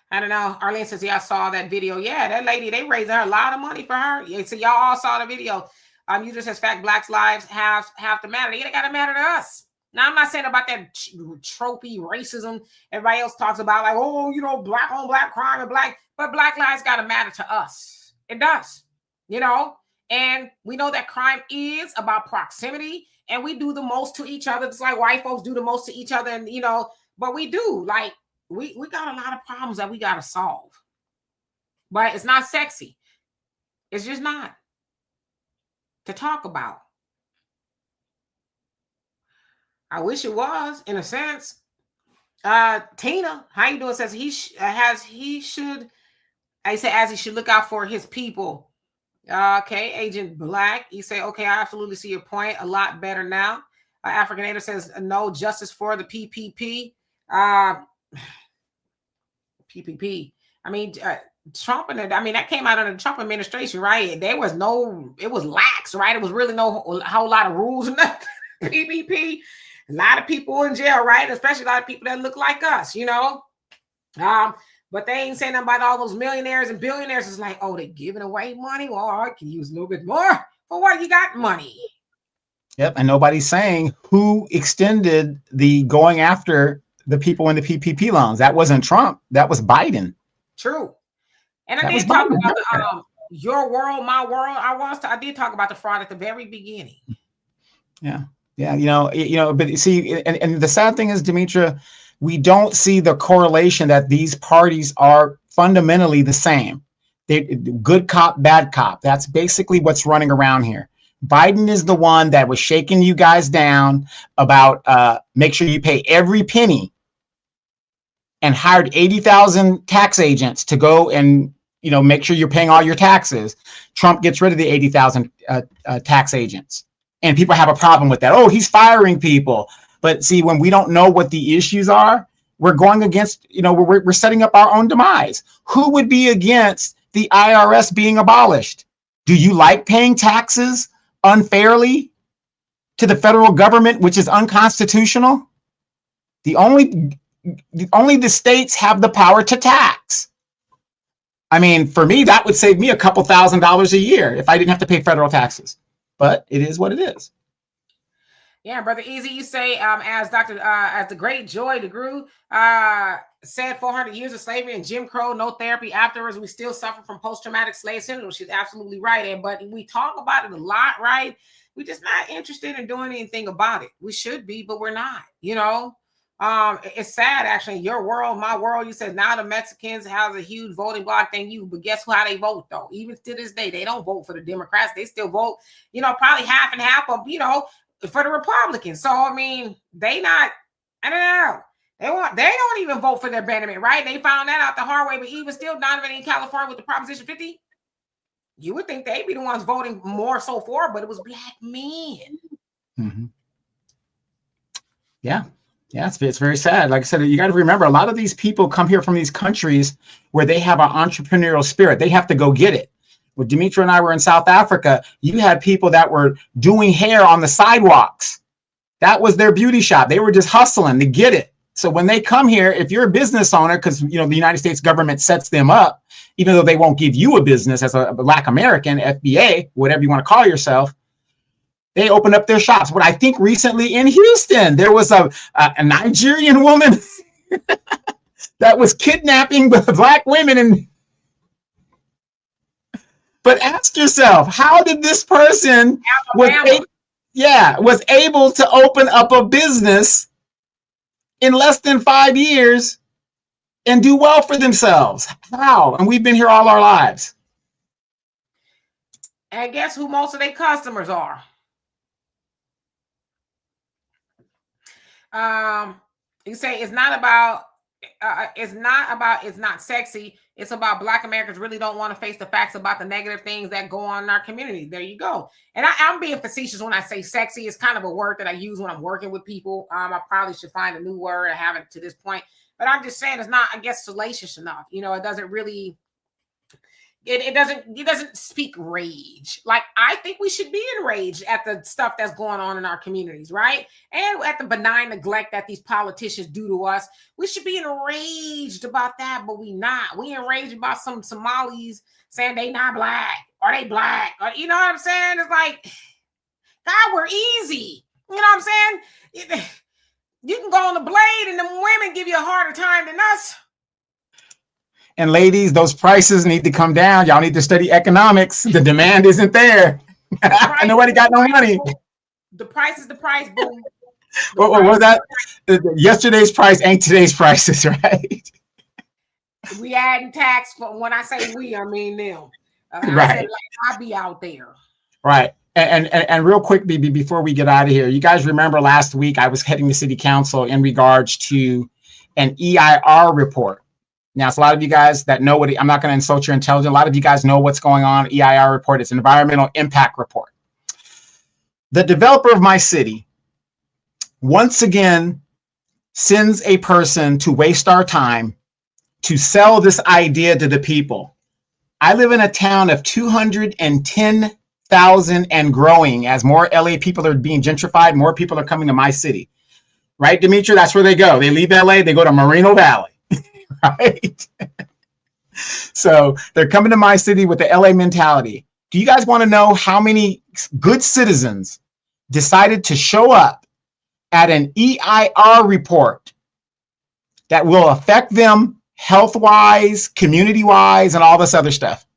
S1: I don't know. Arlene says, yeah, I saw that video. Yeah, that lady, they raised her a lot of money for her. Yeah, so y'all all saw the video. User says, fact, Black's lives have to matter. They got to matter to us. Now, I'm not saying about that trophy racism everybody else talks about, like, Black on Black crime and Black, but Black lives got to matter to us. It does, and we know that crime is about proximity, and we do the most to each other. It's like white folks do the most to each other, and, but we do, like, we got a lot of problems that we got to solve, but it's not sexy. It's just not to talk about. I wish it was, in a sense. Tina, how you doing? Says he should look out for his people. Okay, Agent Black, you say, okay, I absolutely see your point. A lot better now. Africanator says no justice for the PPP. PPP. I mean, Trump that came out of the Trump administration, right? It was lax, right? It was really a whole lot of rules and that PPP. A lot of people in jail, right? Especially a lot of people that look like us, but they ain't saying nothing about all those millionaires and billionaires. It's like, oh, they giving away money. Well, I can use a little bit more. For what? You got money.
S2: Yep, and nobody's saying who extended the going after the people in the PPP loans. That wasn't Trump. That was Biden.
S1: True. And I did talk about your world, my world. I did talk about the fraud at the very beginning.
S2: Yeah. But you see, and the sad thing is, Demetra, we don't see the correlation that these parties are fundamentally the same. They good cop, bad cop. That's basically what's running around here. Biden is the one that was shaking you guys down about make sure you pay every penny, and hired 80,000 tax agents to go and make sure you're paying all your taxes. Trump gets rid of the 80,000 tax agents, and people have a problem with that. Oh, he's firing people. But see, when we don't know what the issues are, we're going against, we're setting up our own demise. Who would be against the IRS being abolished? Do you like paying taxes unfairly to the federal government, which is unconstitutional? Only the states have the power to tax. I mean, for me, that would save me a couple $1,000s a year if I didn't have to pay federal taxes. But it is what it is.
S1: Yeah, Brother Easy, you say, as the great Joy DeGruy said, 400 years of slavery and Jim Crow, no therapy afterwards. We still suffer from post-traumatic slave syndrome. She's absolutely right. But we talk about it a lot, right? We're just not interested in doing anything about it. We should be, but we're not, It's sad, actually. Your world, my world. You said now the Mexicans have a huge voting block than you, but guess how they vote though? Even to this day, they don't vote for the Democrats. They still vote, probably half and half of, for the Republicans. So I mean, they not. I don't know. They don't even vote for their abandonment, right? They found that out the hard way. But even still, Donovan in California with the Proposition 50, you would think they'd be the ones voting more so for, but it was black men.
S2: Mm-hmm. Yeah. Yeah, it's very sad. Like I said, you got to remember, a lot of these people come here from these countries where they have an entrepreneurial spirit. They have to go get it. When Demetra and I were in South Africa, you had people that were doing hair on the sidewalks. That was their beauty shop. They were just hustling to get it. So when they come here, if you're a business owner, because the United States government sets them up, even though they won't give you a business as a Black American, FBA, whatever you want to call yourself, they open up their shops. But I think recently in Houston, there was a Nigerian woman that was kidnapping Black women. But ask yourself, how did this person was able to open up a business in less than 5 years and do well for themselves? How? And we've been here all our lives.
S1: And guess who most of their customers are? You say it's not sexy. It's about Black Americans really don't want to face the facts about the negative things that go on in our community. There you go. And I'm being facetious when I say sexy. It's kind of a word that I use when I'm working with people. I probably should find a new word. I haven't to this point, but I'm just saying it's not, I guess, salacious enough. It doesn't really. It doesn't speak rage. Like, I think we should be enraged at the stuff that's going on in our communities, right? And at the benign neglect that these politicians do to us. We should be enraged about that, but we not. We enraged about some Somalis saying they not Black or they Black. Or, you know what I'm saying? It's like, God, we're easy. You know what I'm saying? You can go on the blade and the women give you a harder time than us.
S2: And ladies, those prices need to come down. Y'all need to study economics. The demand isn't there. Nobody got no money.
S1: The price is the price, boom.
S2: What was that? Yesterday's price ain't today's prices, right?
S1: We adding tax. For when I say we, I mean them.
S2: Right.
S1: I said, like, I'll be out there.
S2: Right. And real quick, before we get out of here, you guys remember last week I was heading to City Council in regards to an EIR report. Now, it's a lot of you guys that know what, I'm not going to insult your intelligence. A lot of you guys know what's going on. EIR report, it's an environmental impact report. The developer of my city, once again, sends a person to waste our time to sell this idea to the people. I live in a town of 210,000 and growing. As more LA people are being gentrified, more people are coming to my city. Right, Demetri? That's where they go. They leave LA, they go to Moreno Valley. Right? So they're coming to my city with the LA mentality. Do you guys want to know how many good citizens decided to show up at an EIR report that will affect them health-wise, community-wise, and all this other stuff?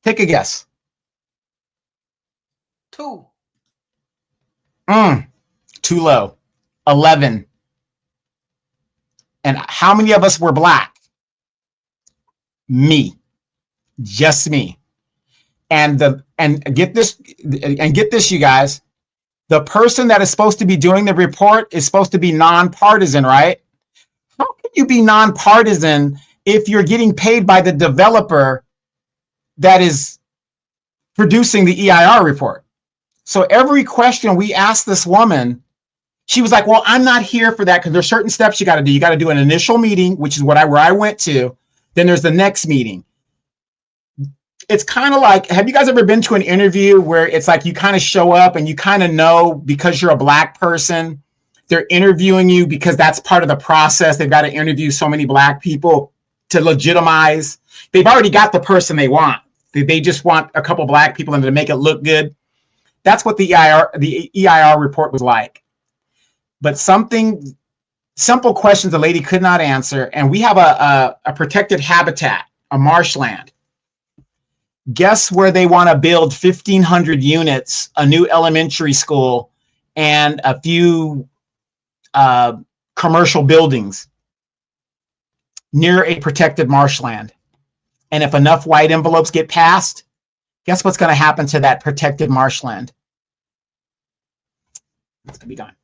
S2: Take a guess.
S1: 2.
S2: Too low. 11. And how many of us were Black? Me. Just me. And get this, you guys. The person that is supposed to be doing the report is supposed to be nonpartisan, right? How can you be nonpartisan if you're getting paid by the developer that is producing the EIR report? So every question we asked this woman, she was like, well, I'm not here for that because there's certain steps you got to do. You got to do an initial meeting, which is where I went to. Then there's the next meeting. It's kind of like, have you guys ever been to an interview where it's like you kind of show up and you kind of know because you're a Black person, they're interviewing you because that's part of the process. They've got to interview so many Black people to legitimize. They've already got the person they want. They just want a couple Black people and to make it look good. That's what the EIR report was like. But simple questions the lady could not answer. And we have a protected habitat, a marshland. Guess where they want to build 1,500 units, a new elementary school, and a few commercial buildings near a protected marshland. And if enough white envelopes get passed, guess what's going to happen to that protected marshland? It's going to be gone.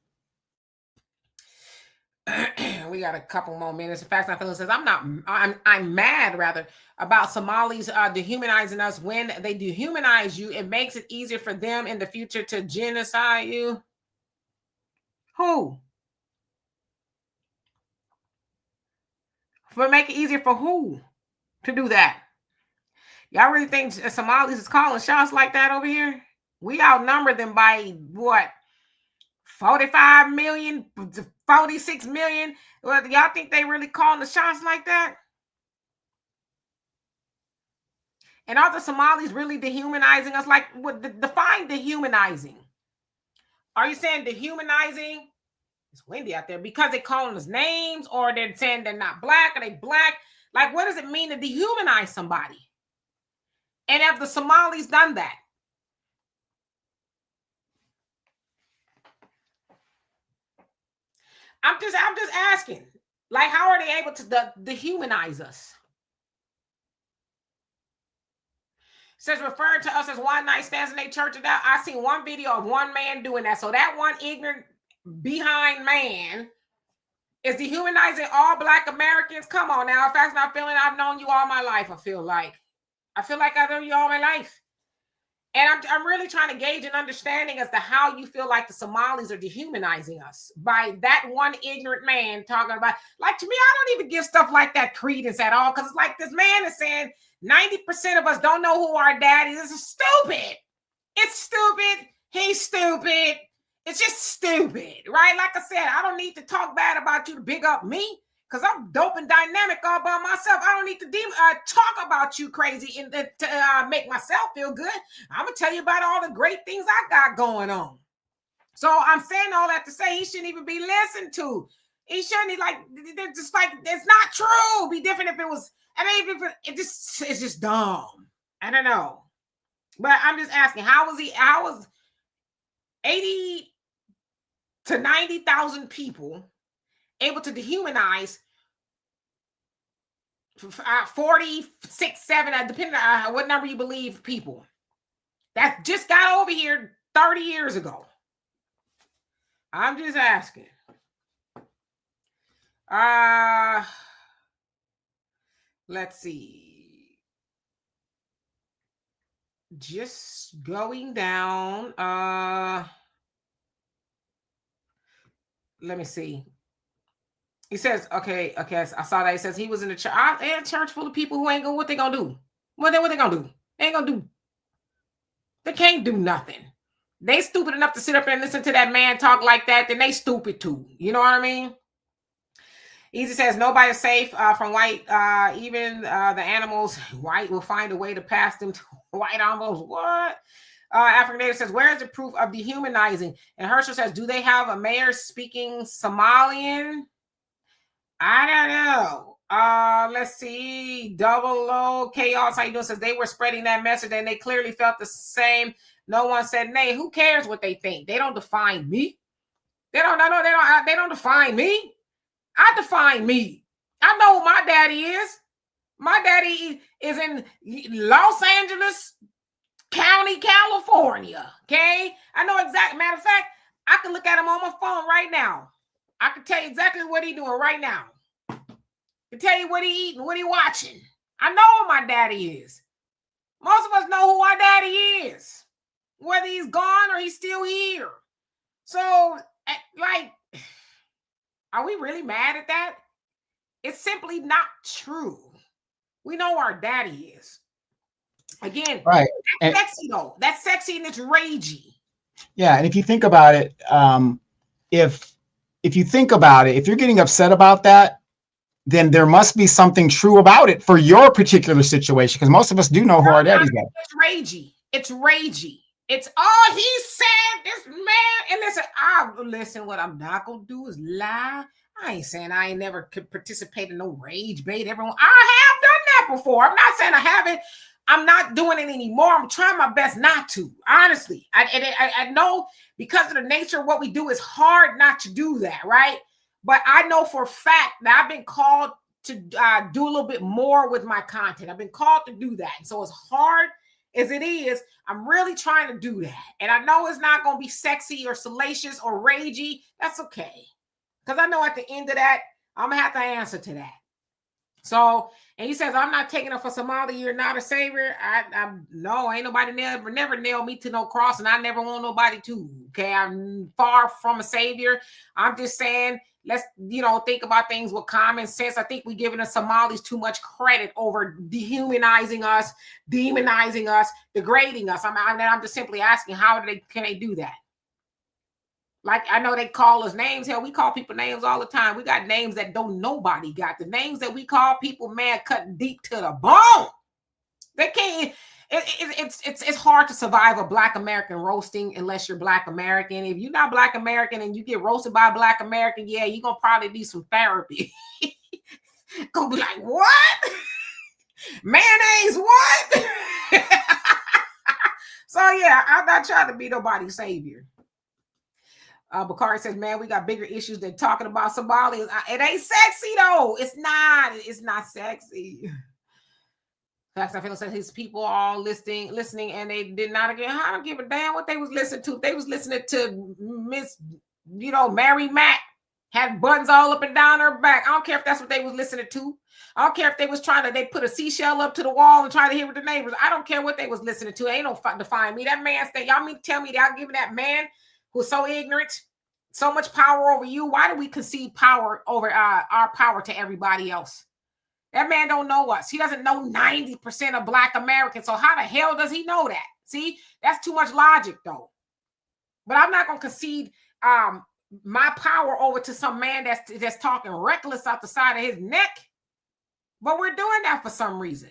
S1: We got a couple more minutes. In fact, Phyllis says, I'm mad rather about Somalis dehumanizing us. When they dehumanize you, it makes it easier for them in the future to genocide you. Who? For make it easier for who to do that? Y'all really think Somalis is calling shots like that over here? We outnumber them by what? 45 million, 46 million. Well, y'all think they really calling the shots like that? And are the Somalis really dehumanizing us? Like, what define dehumanizing? Are you saying dehumanizing? It's windy out there because they're calling us names, or they're saying they're not black, are they black? Like, what does it mean to dehumanize somebody? And have the Somalis done that? I'm just asking. Like, how are they able to dehumanize us? Says referring to us as one night stands in a church. That I seen one video of one man doing that. So that one ignorant behind man is dehumanizing all Black Americans. Come on now. If that's not feeling, I've known you all my life. I feel like I've known you all my life. And I'm really trying to gauge an understanding as to how you feel like the Somalis are dehumanizing us by that one ignorant man talking about. Like, to me, I don't even give stuff like that credence at all, because it's like this man is saying 90% of us don't know who our dad is. This is stupid. It's stupid. He's stupid. It's just stupid, right? Like I said, I don't need to talk bad about you to big up me, because I'm dope and dynamic all by myself. I don't need to talk about you crazy and to make myself feel good. I'm going to tell you about all the great things I got going on. So I'm saying all that to say he shouldn't even be listened to. He shouldn't, like, they're just like, it's not true. It'd be different if it was, it's just dumb. I don't know. But I'm just asking, how was 80 to 90,000 people able to dehumanize 46, 7, depending on what number you believe, people that just got over here 30 years ago? I'm just asking. Let's see. Just going down. Let me see. He says, okay, I saw that. He says he was in a church full of people who ain't gonna, what they gonna do? What they gonna do? They ain't gonna do. They can't do nothing. They stupid enough to sit up and listen to that man talk like that, then they stupid too. You know what I mean? Easy says nobody's safe from white. Even the animals, white will find a way to pass them to white animals. What? African Native says, where is the proof of dehumanizing? And Herschel says, do they have a mayor speaking Somalian? I don't know. Let's see. Double O Chaos, how you doing? Says they were spreading that message and they clearly felt the same. No one said nay. Who cares what they think? They don't define me. They don't define me. I define me. I know who my daddy is. My daddy is in Los Angeles County, California. Okay. I know exactly. Matter of fact, I can look at him on my phone right now. I can tell you exactly what he's doing right now. I can tell you what he eating, what he watching. I know who my daddy is. Most of us know who our daddy is, whether he's gone or he's still here. So, like, are we really mad at that? It's simply not true. We know our daddy is. Again,
S2: right.
S1: That's sexy though. That's sexy and it's ragey.
S2: Yeah, and if you think about it, if you think about it, if you're getting upset about that, then there must be something true about it for your particular situation, because most of us do know who our daddies are.
S1: It's ragey. It's ragey. It's all he said, this man. And listen, what I'm not gonna do is lie. I ain't saying I ain't never could participate in no rage bait. Everyone, I have done that before. I'm not saying I haven't. I'm not doing it anymore. I'm trying my best not to. Honestly, I know because of the nature of what we do, it's hard not to do that, right? But I know for a fact that I've been called to do a little bit more with my content. I've been called to do that. And so as hard as it is, I'm really trying to do that. And I know it's not going to be sexy or salacious or ragey. That's okay. Because I know at the end of that, I'm going to have to answer to that. So, and he says, I'm not taking it for Somali. You're not a savior. No, ain't nobody never nailed me to no cross, and I never want nobody to. Okay, I'm far from a savior. I'm just saying, let's, think about things with common sense. I think we're giving the Somalis too much credit over dehumanizing us, demonizing us, degrading us. I'm just simply asking, can they do that? Like, I know they call us names. Hell, we call people names all the time. We got names that don't nobody got. The names that we call people, man, cut deep to the bone. They can't. It's hard to survive a Black American roasting unless you're Black American. If you're not Black American and you get roasted by a Black American, yeah, you're gonna probably need some therapy. Gonna be like, what? Mayonnaise, what? So yeah, I'm not trying to be nobody's savior. Bakari says, man, we got bigger issues than talking about Somalis. It ain't sexy though. It's not sexy. Facts, I feel said his people all listening, and they did not again. I don't give a damn what they was listening to. They was listening to Miss, Mary Mack had buttons all up and down her back. I don't care if that's what they was listening to. I don't care if they was they put a seashell up to the wall and try to hear what the neighbors. I don't care what they was listening to. Ain't no define me. That man said, y'all mean tell me y'all giving that man who's so ignorant so much power over you? Why do we concede power over our power to everybody else? That man don't know us. He doesn't know 90% of Black Americans. So how the hell does he know that? See, that's too much logic though. But I'm not going to concede my power over to some man that's talking reckless out the side of his neck. But we're doing that for some reason.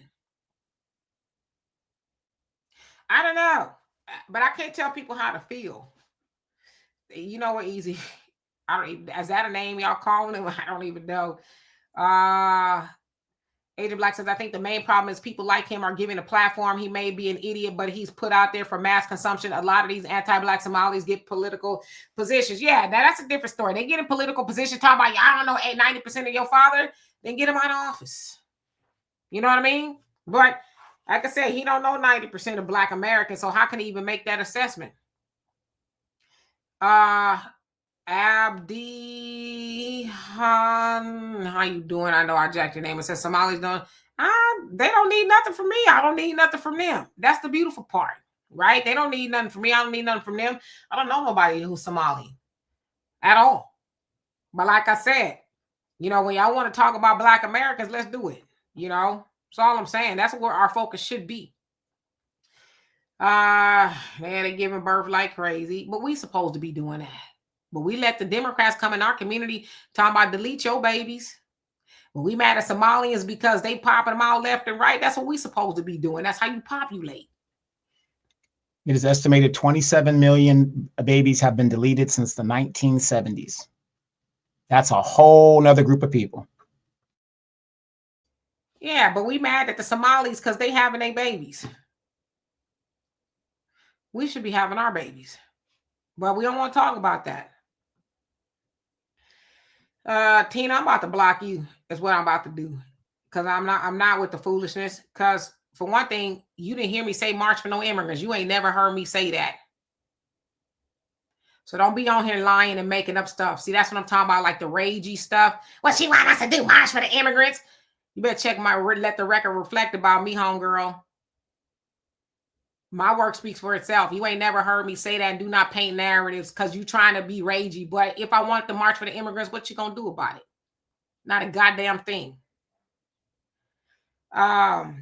S1: I don't know. But I can't tell people how to feel. You know what, Easy? Is that a name y'all calling him? I don't even know. Agent Black says, I think the main problem is people like him are given a platform. He may be an idiot, but he's put out there for mass consumption. A lot of these anti-Black Somalis get political positions. Yeah, that's a different story. They get in political positions, talking about, I don't know, 90% of your father, then get him out of office. You know what I mean? But like I said, he don't know 90% of Black Americans, so how can he even make that assessment? Abdi Han, how you doing? I know I jacked your name. It says Somalis don't. They don't need nothing from me. I don't need nothing from them. That's the beautiful part, right? They don't need nothing from me. I don't need nothing from them. I don't know nobody who's Somali at all. But like I said, when y'all want to talk about Black Americans, let's do it. That's all I'm saying. That's where our focus should be. Man, they're giving birth like crazy, but we supposed to be doing that. But we let the Democrats come in our community talking about delete your babies. But we mad at Somalians because they popping them out left and right. That's what we supposed to be doing. That's how you populate.
S2: It is estimated 27 million babies have been deleted since the 1970s. That's a whole nother group of people.
S1: Yeah, but we mad at the Somalis because they having their babies. We should be having our babies. But we don't want to talk about that. Tina, I'm about to block you. Is what I'm about to do. Because I'm not with the foolishness. Because for one thing, you didn't hear me say March for No Immigrants. You ain't never heard me say that. So don't be on here lying and making up stuff. See, that's what I'm talking about, like the ragey stuff. What she want us to do, March for the Immigrants? You better check let the record reflect about me, homegirl. My work speaks for itself. You ain't never heard me say that, and do not paint narratives because you trying to be ragey. But if I want the March for the Immigrants, what you gonna do about it? Not a goddamn thing. Facts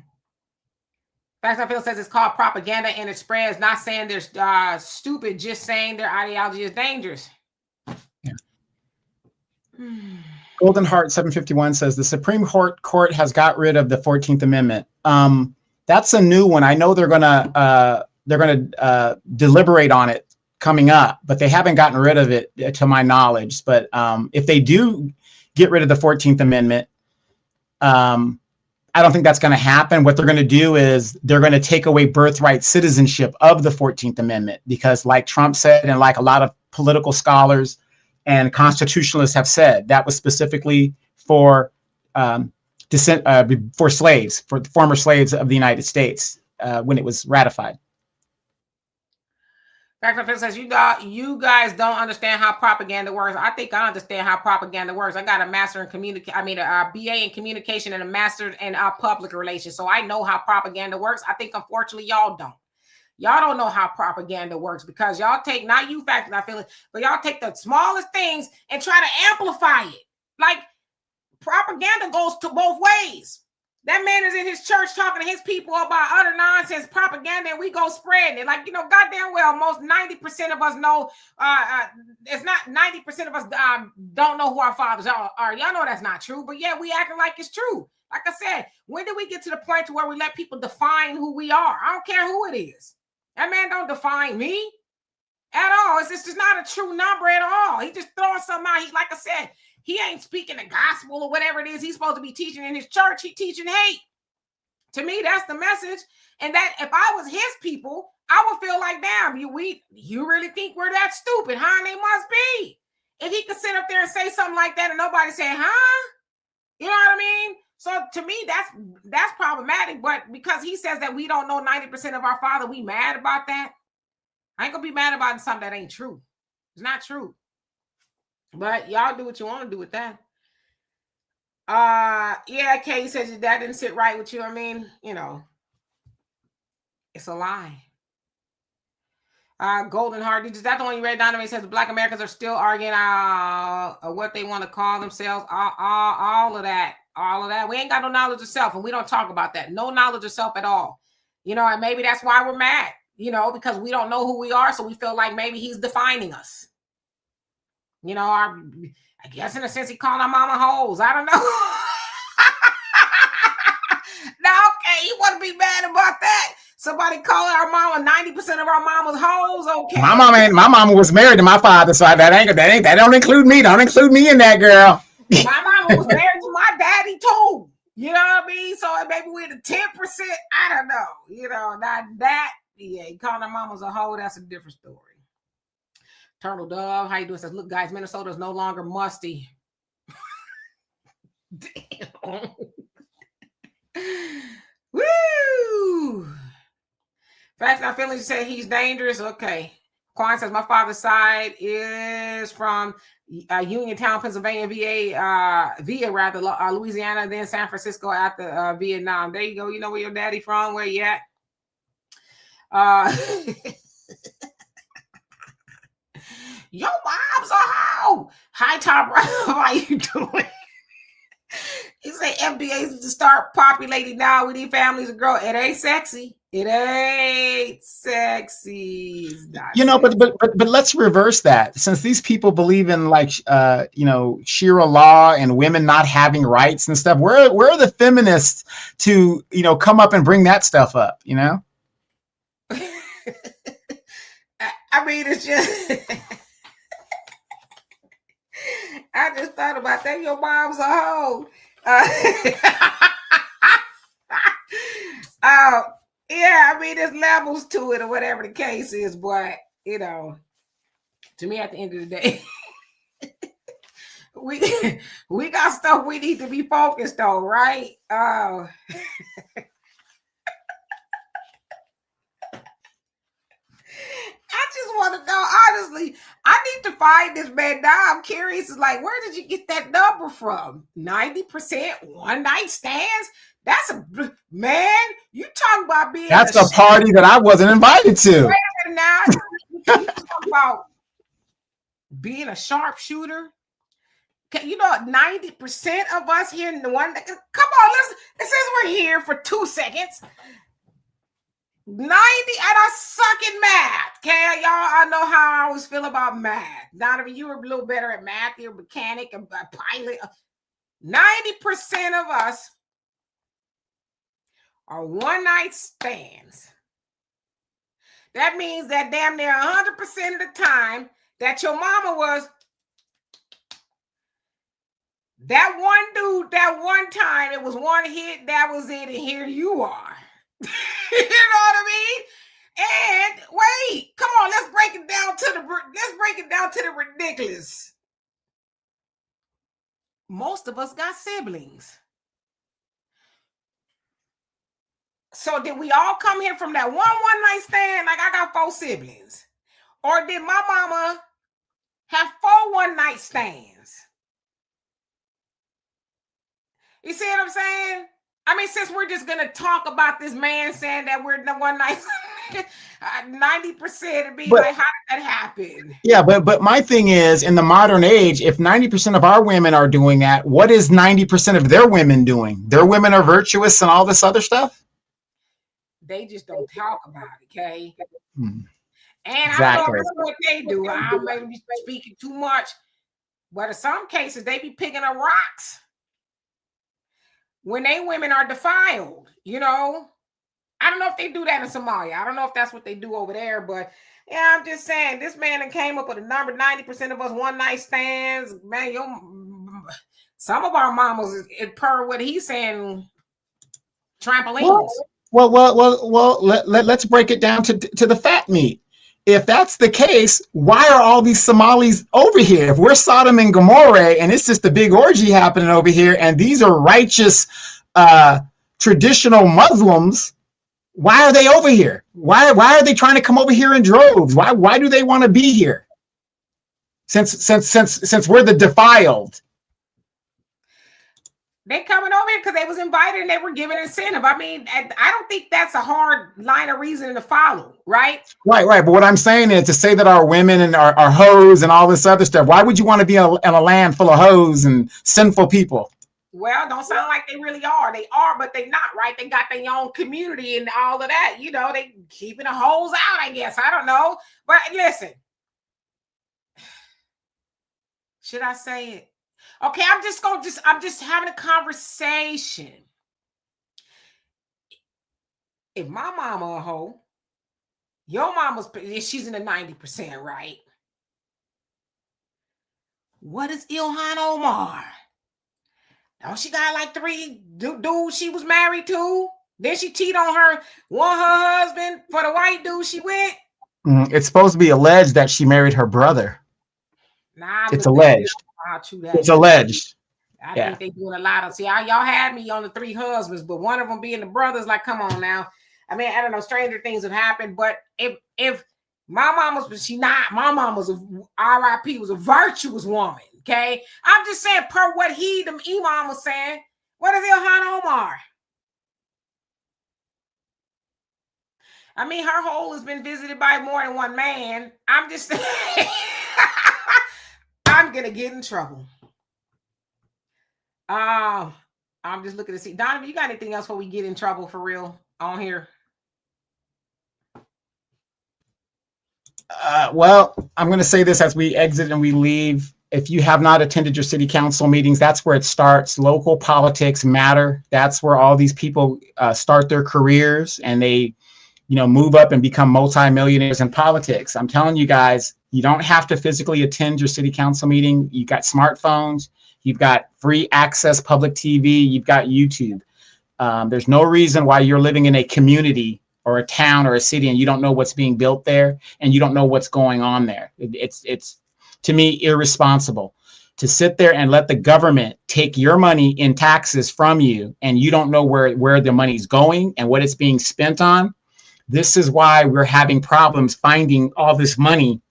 S1: I Feel says it's called propaganda and it spreads. Not saying they're stupid, just saying their ideology is dangerous.
S2: Yeah. Golden Heart 751 says the Supreme Court has got rid of the 14th Amendment. That's a new one. I know they're gonna deliberate on it coming up, but they haven't gotten rid of it to my knowledge. But if they do get rid of the 14th Amendment, I don't think that's going to happen. What they're going to do is they're going to take away birthright citizenship of the 14th Amendment, because like Trump said, and like a lot of political scholars and constitutionalists have said, that was specifically for slaves, for former slaves of the United States when it was ratified.
S1: Dr. says, you guys don't understand how propaganda works. I think I understand how propaganda works. I got a master in a BA in communication and a master in public relations. So I know how propaganda works. I think, unfortunately, y'all don't. Y'all don't know how propaganda works because y'all take, not you, Facts, I feel it, but y'all take the smallest things and try to amplify it. Like, propaganda goes to both ways. That man is in his church talking to his people about utter nonsense propaganda, and we go spreading it. Like, goddamn well, most 90% of us know, it's not 90% of us don't know who our fathers are. Y'all know that's not true, but yeah, we acting like it's true. Like I said, when did we get to the point to where we let people define who we are? I don't care who it is. That man don't define me at all. It's just not a true number at all. He just throwing something out. He, like I said, he ain't speaking the gospel or whatever it is he's supposed to be teaching in his church. He teaching hate. To me, that's the message. And that if I was his people, I would feel like, damn, you really think we're that stupid, huh? They must be. If he could sit up there and say something like that and nobody say, huh? You know what I mean? So to me, that's problematic. But because he says that we don't know 90% of our father, we mad about that. I ain't gonna be mad about something that ain't true. It's not true. But y'all do what you want to do with that. Yeah, Kay says your dad didn't sit right with you. I mean, it's a lie. Golden Heart, is that the one you read? Donovan says the Black Americans are still arguing what they want to call themselves. All of that. We ain't got no knowledge of self, and we don't talk about that. No knowledge of self at all. And maybe that's why we're mad. Because we don't know who we are, so we feel like maybe he's defining us. I guess in a sense he called our mama hoes. I don't know. Now, okay, you want to be mad about that? Somebody call our mama 90% of our mama's hoes. Okay.
S2: My mama was married to my father, so that don't include me. Don't include me in that, girl.
S1: My mama was married to my daddy too. You know what I mean? So maybe we're the 10%. I don't know. Not that. Yeah, calling our mamas a hoe, that's a different story. Turtle Dove, how you doing? Says, look, guys, Minnesota is no longer musty. Damn. Woo! Facts not feelings. You say he's dangerous. Okay. Quan says my father's side is from Uniontown, Pennsylvania, via Louisiana, then San Francisco after Vietnam. There you go. You know where your daddy from? Where you at? Yo, mom's a hoe. Hi, Top Rob. How you doing? He say FBAs to start populating now. We need families to grow. It ain't sexy. It ain't sexy.
S2: But let's reverse that. Since these people believe in Sharia law and women not having rights and stuff, where are the feminists to come up and bring that stuff up?
S1: I mean, it's just. I just thought about that. Your mom's a hoe. Yeah, I mean, there's levels to it or whatever the case is, but to me, at the end of the day, we got stuff we need to be focused on, right? I just want to know, honestly, I need to find this man now. I'm curious. It's like, where did you get that number from? 90% one night stands? That's man, you talking about being
S2: that's a party that I wasn't invited to.
S1: Wait a minute now. You talking about being a sharpshooter? 90% of us here in the one. Come on, it says we're here for 2 seconds. 90, and I suck in math. Okay, y'all, I know how I always feel about math. Donovan, you were a little better at math. You're a mechanic, a pilot. 90% of us are one night stands. That means that damn near 100% of the time that your mama was that one dude, that one time, it was one hit, that was it, and here you are. You know what I mean? And wait, come on, let's break it down to the ridiculous. Most of us got siblings. So did we all come here from that one night stand? Like, I got 4 siblings. Or did my mama have 4 one night stands? You see what I'm saying? I mean, since we're just going to talk about this man saying that we're the one night 90% would be
S2: But-
S1: like, how did that happen?
S2: Yeah, but my thing is, in the modern age, if 90% of our women are doing that, what is 90% of their women doing? Their women are virtuous and all this other stuff?
S1: They just don't talk about it, okay?
S2: Hmm.
S1: And
S2: Exactly.
S1: I don't know if that's what they do. I may be speaking too much, but in some cases, they be picking up rocks when they women are defiled, you know? I don't know if they do that in Somalia. I don't know if that's what they do over there, but yeah, I'm just saying this man that came up with a number. 90% of us one night stands. Man, some of our mamas, per what he's saying, trampolines.
S2: Well, let's break it down to the fat meat. If that's the case, why are all these Somalis over here? If we're Sodom and Gomorrah and it's just a big orgy happening over here, and these are righteous, traditional Muslims, why are they over here? Why are they trying to come over here in droves? Why do they want to be here? Since we're the defiled.
S1: They coming over here because they was invited and they were given incentive. I mean, I don't think that's a hard line of reasoning to follow, right?
S2: Right. But what I'm saying is to say that our women and our hoes and all this other stuff, why would you want to be in a land full of hoes and sinful people?
S1: Well, don't sound like they really are. They are, but they not, right? They got their own community and all of that. You know, they keeping the hoes out, I guess. I don't know. But listen, should I say it? Okay, I'm just having a conversation. If my mama a hoe, your mama's, she's in the 90%, right? What is Ilhan Omar? Oh, she got like 3 dudes she was married to. Then she cheated on her husband for the white dude she with.
S2: It's supposed to be alleged that she married her brother.
S1: Nah,
S2: it's alleged. It's alleged.
S1: I think they doing a lot of. See, y'all had me on the 3 husbands, but one of them being the brothers. Like, come on now. I mean, I don't know. Stranger things have happened, but if my mom was, my mom was R.I.P. was a virtuous woman. Okay, I'm just saying per what the imam was saying. What is Ilhan Omar? I mean, her hole has been visited by more than one man. I'm just saying, I'm gonna get in trouble. I'm just looking to see. Donovan, you got anything else before we get in trouble for real on here?
S2: Well, I'm going to say this as we exit and we leave. If you have not attended your city council meetings, that's where it starts. Local politics matter. That's where all these people start their careers and they, move up and become multimillionaires in politics. I'm telling you guys, you don't have to physically attend your city council meeting. You've got smartphones. You've got free access public TV. You've got YouTube. There's no reason why you're living in a community or a town or a city and you don't know what's being built there and you don't know what's going on there. It's to me irresponsible to sit there and let the government take your money in taxes from you and you don't know where the money's going and what it's being spent on. This is why we're having problems finding all this money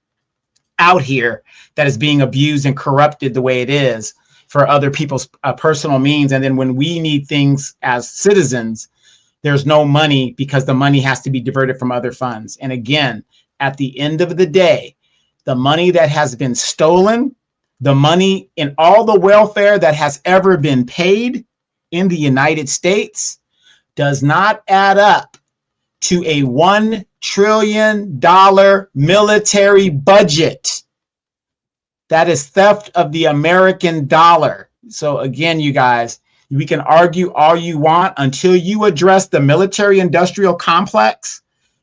S2: out here that is being abused and corrupted the way it is for other people's personal means. And then when we need things as citizens, there's no money because the money has to be diverted from other funds. And again, at the end of the day, the money that has been stolen, the money in all the welfare that has ever been paid in the United States does not add up to a $1 trillion military budget. That is theft of the American dollar. So again, you guys, we can argue all you want until you address the military industrial complex.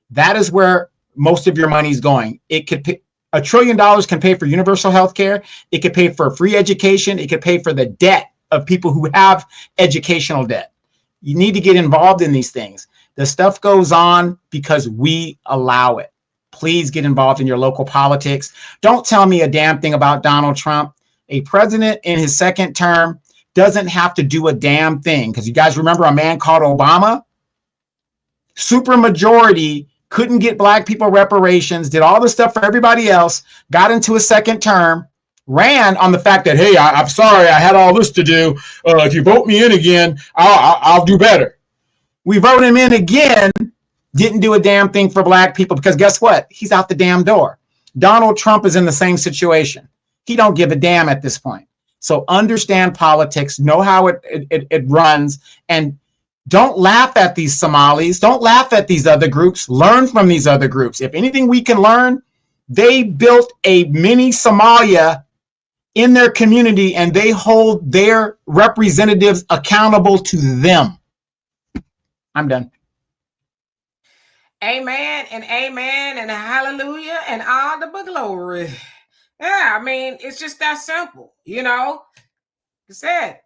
S2: That is where most of your money is going. It could pay, $1 trillion can pay for universal health care. It could pay for free education. It could pay for the debt of people who have educational debt. You need to get involved in these things. The stuff goes on because we allow it. Please get involved in your local politics. Don't tell me a damn thing about Donald Trump. A president in his second term doesn't have to do a damn thing. Because you guys remember a man called Obama? Supermajority, couldn't get black people reparations, did all this stuff for everybody else, got into a second term, ran on the fact that, hey, I'm sorry, I had all this to do. If you vote me in again, I'll do better. We vote him in again. didn't do a damn thing for black people, because guess what? He's out the damn door. Donald Trump is in the same situation. He don't give a damn at this point. So understand politics, know how it runs, and don't laugh at these Somalis. Don't laugh at these other groups. Learn from these other groups. If anything we can learn, they built a mini Somalia in their community, and they hold their representatives accountable to them. I'm done.
S1: Amen and amen and hallelujah and all the glory. Yeah, I mean, it's just that simple, you know. Like I said,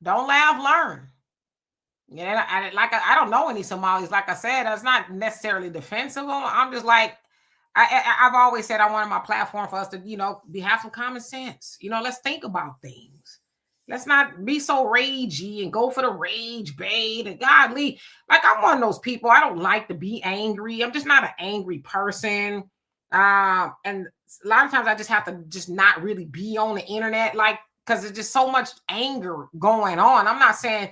S1: don't laugh, learn. Yeah, I don't know any Somalis. Like I said, that's not necessarily defensive. I'm just like, I've always said I wanted my platform for us to, you know, have some common sense. You know, let's think about things. Let's not be so ragey and go for the rage bait and godly. Like, I'm one of those people. I don't like to be angry. I'm just not an angry person. And a lot of times I just have to just not really be on the internet, like, because there's just so much anger going on. I'm not saying,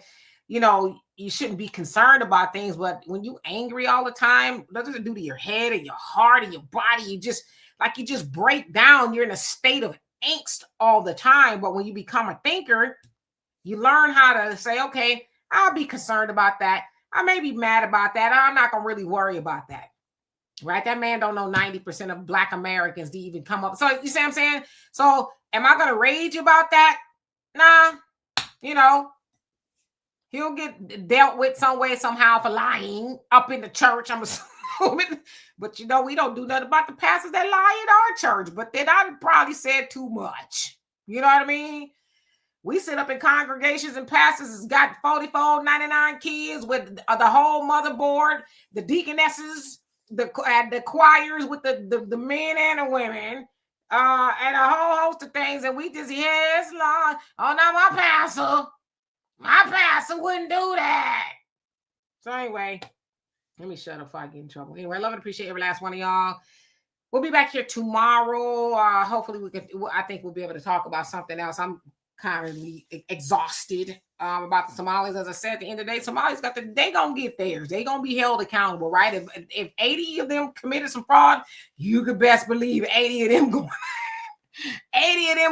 S1: you know, you shouldn't be concerned about things, but when you angry all the time, what does it do to your head and your heart and your body? You just break down. You're in a state of angst all the time. But when you become a thinker, you learn how to say, okay, I'll be concerned about that. I may be mad about that. I'm not going to really worry about that. Right? That man don't know 90% of Black Americans to even come up. So you see what I'm saying? So am I going to rage about that? Nah, you know, he'll get dealt with some way, somehow for lying up in the church, I'm assuming. But, you know, we don't do nothing about the pastors that lie in our church. But then I probably said too much. You know what I mean? We sit up in congregations and pastors has got 44, 99 kids with the whole motherboard, the deaconesses, the choirs with the men and the women, and a whole host of things. And we just, yes, Lord. Oh, no, my pastor wouldn't do that. So anyway, let me shut up before I get in trouble. Anyway, I love and appreciate every last one of y'all. We'll be back here tomorrow. Hopefully I think we'll be able to talk about something else. I'm currently exhausted about the Somalis. As I said, at the end of the day, Somalis they gonna get theirs. They gonna be held accountable, right? If 80 of them committed some fraud, you could best believe 80 of them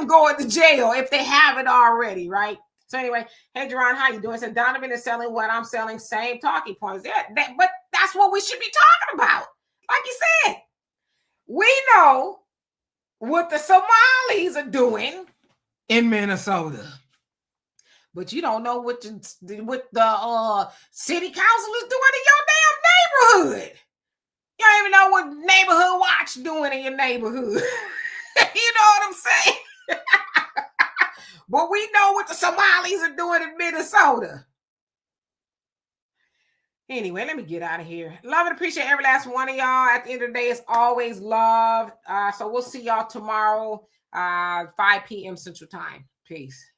S1: going to jail if they haven't already, right? So anyway, hey, Jerron, how you doing? So Donovan is selling what I'm selling, same talking points. But that's what we should be talking about. Like you said, we know what the Somalis are doing in Minnesota, but you don't know what the city council is doing in your damn neighborhood. You don't even know what Neighborhood Watch doing in your neighborhood. You know what I'm saying? But we know what the Somalis are doing in Minnesota. Anyway, let me get out of here. Love and appreciate every last one of y'all. At the end of the day, it's always love. So we'll see y'all tomorrow, 5 p.m. Central Time. Peace.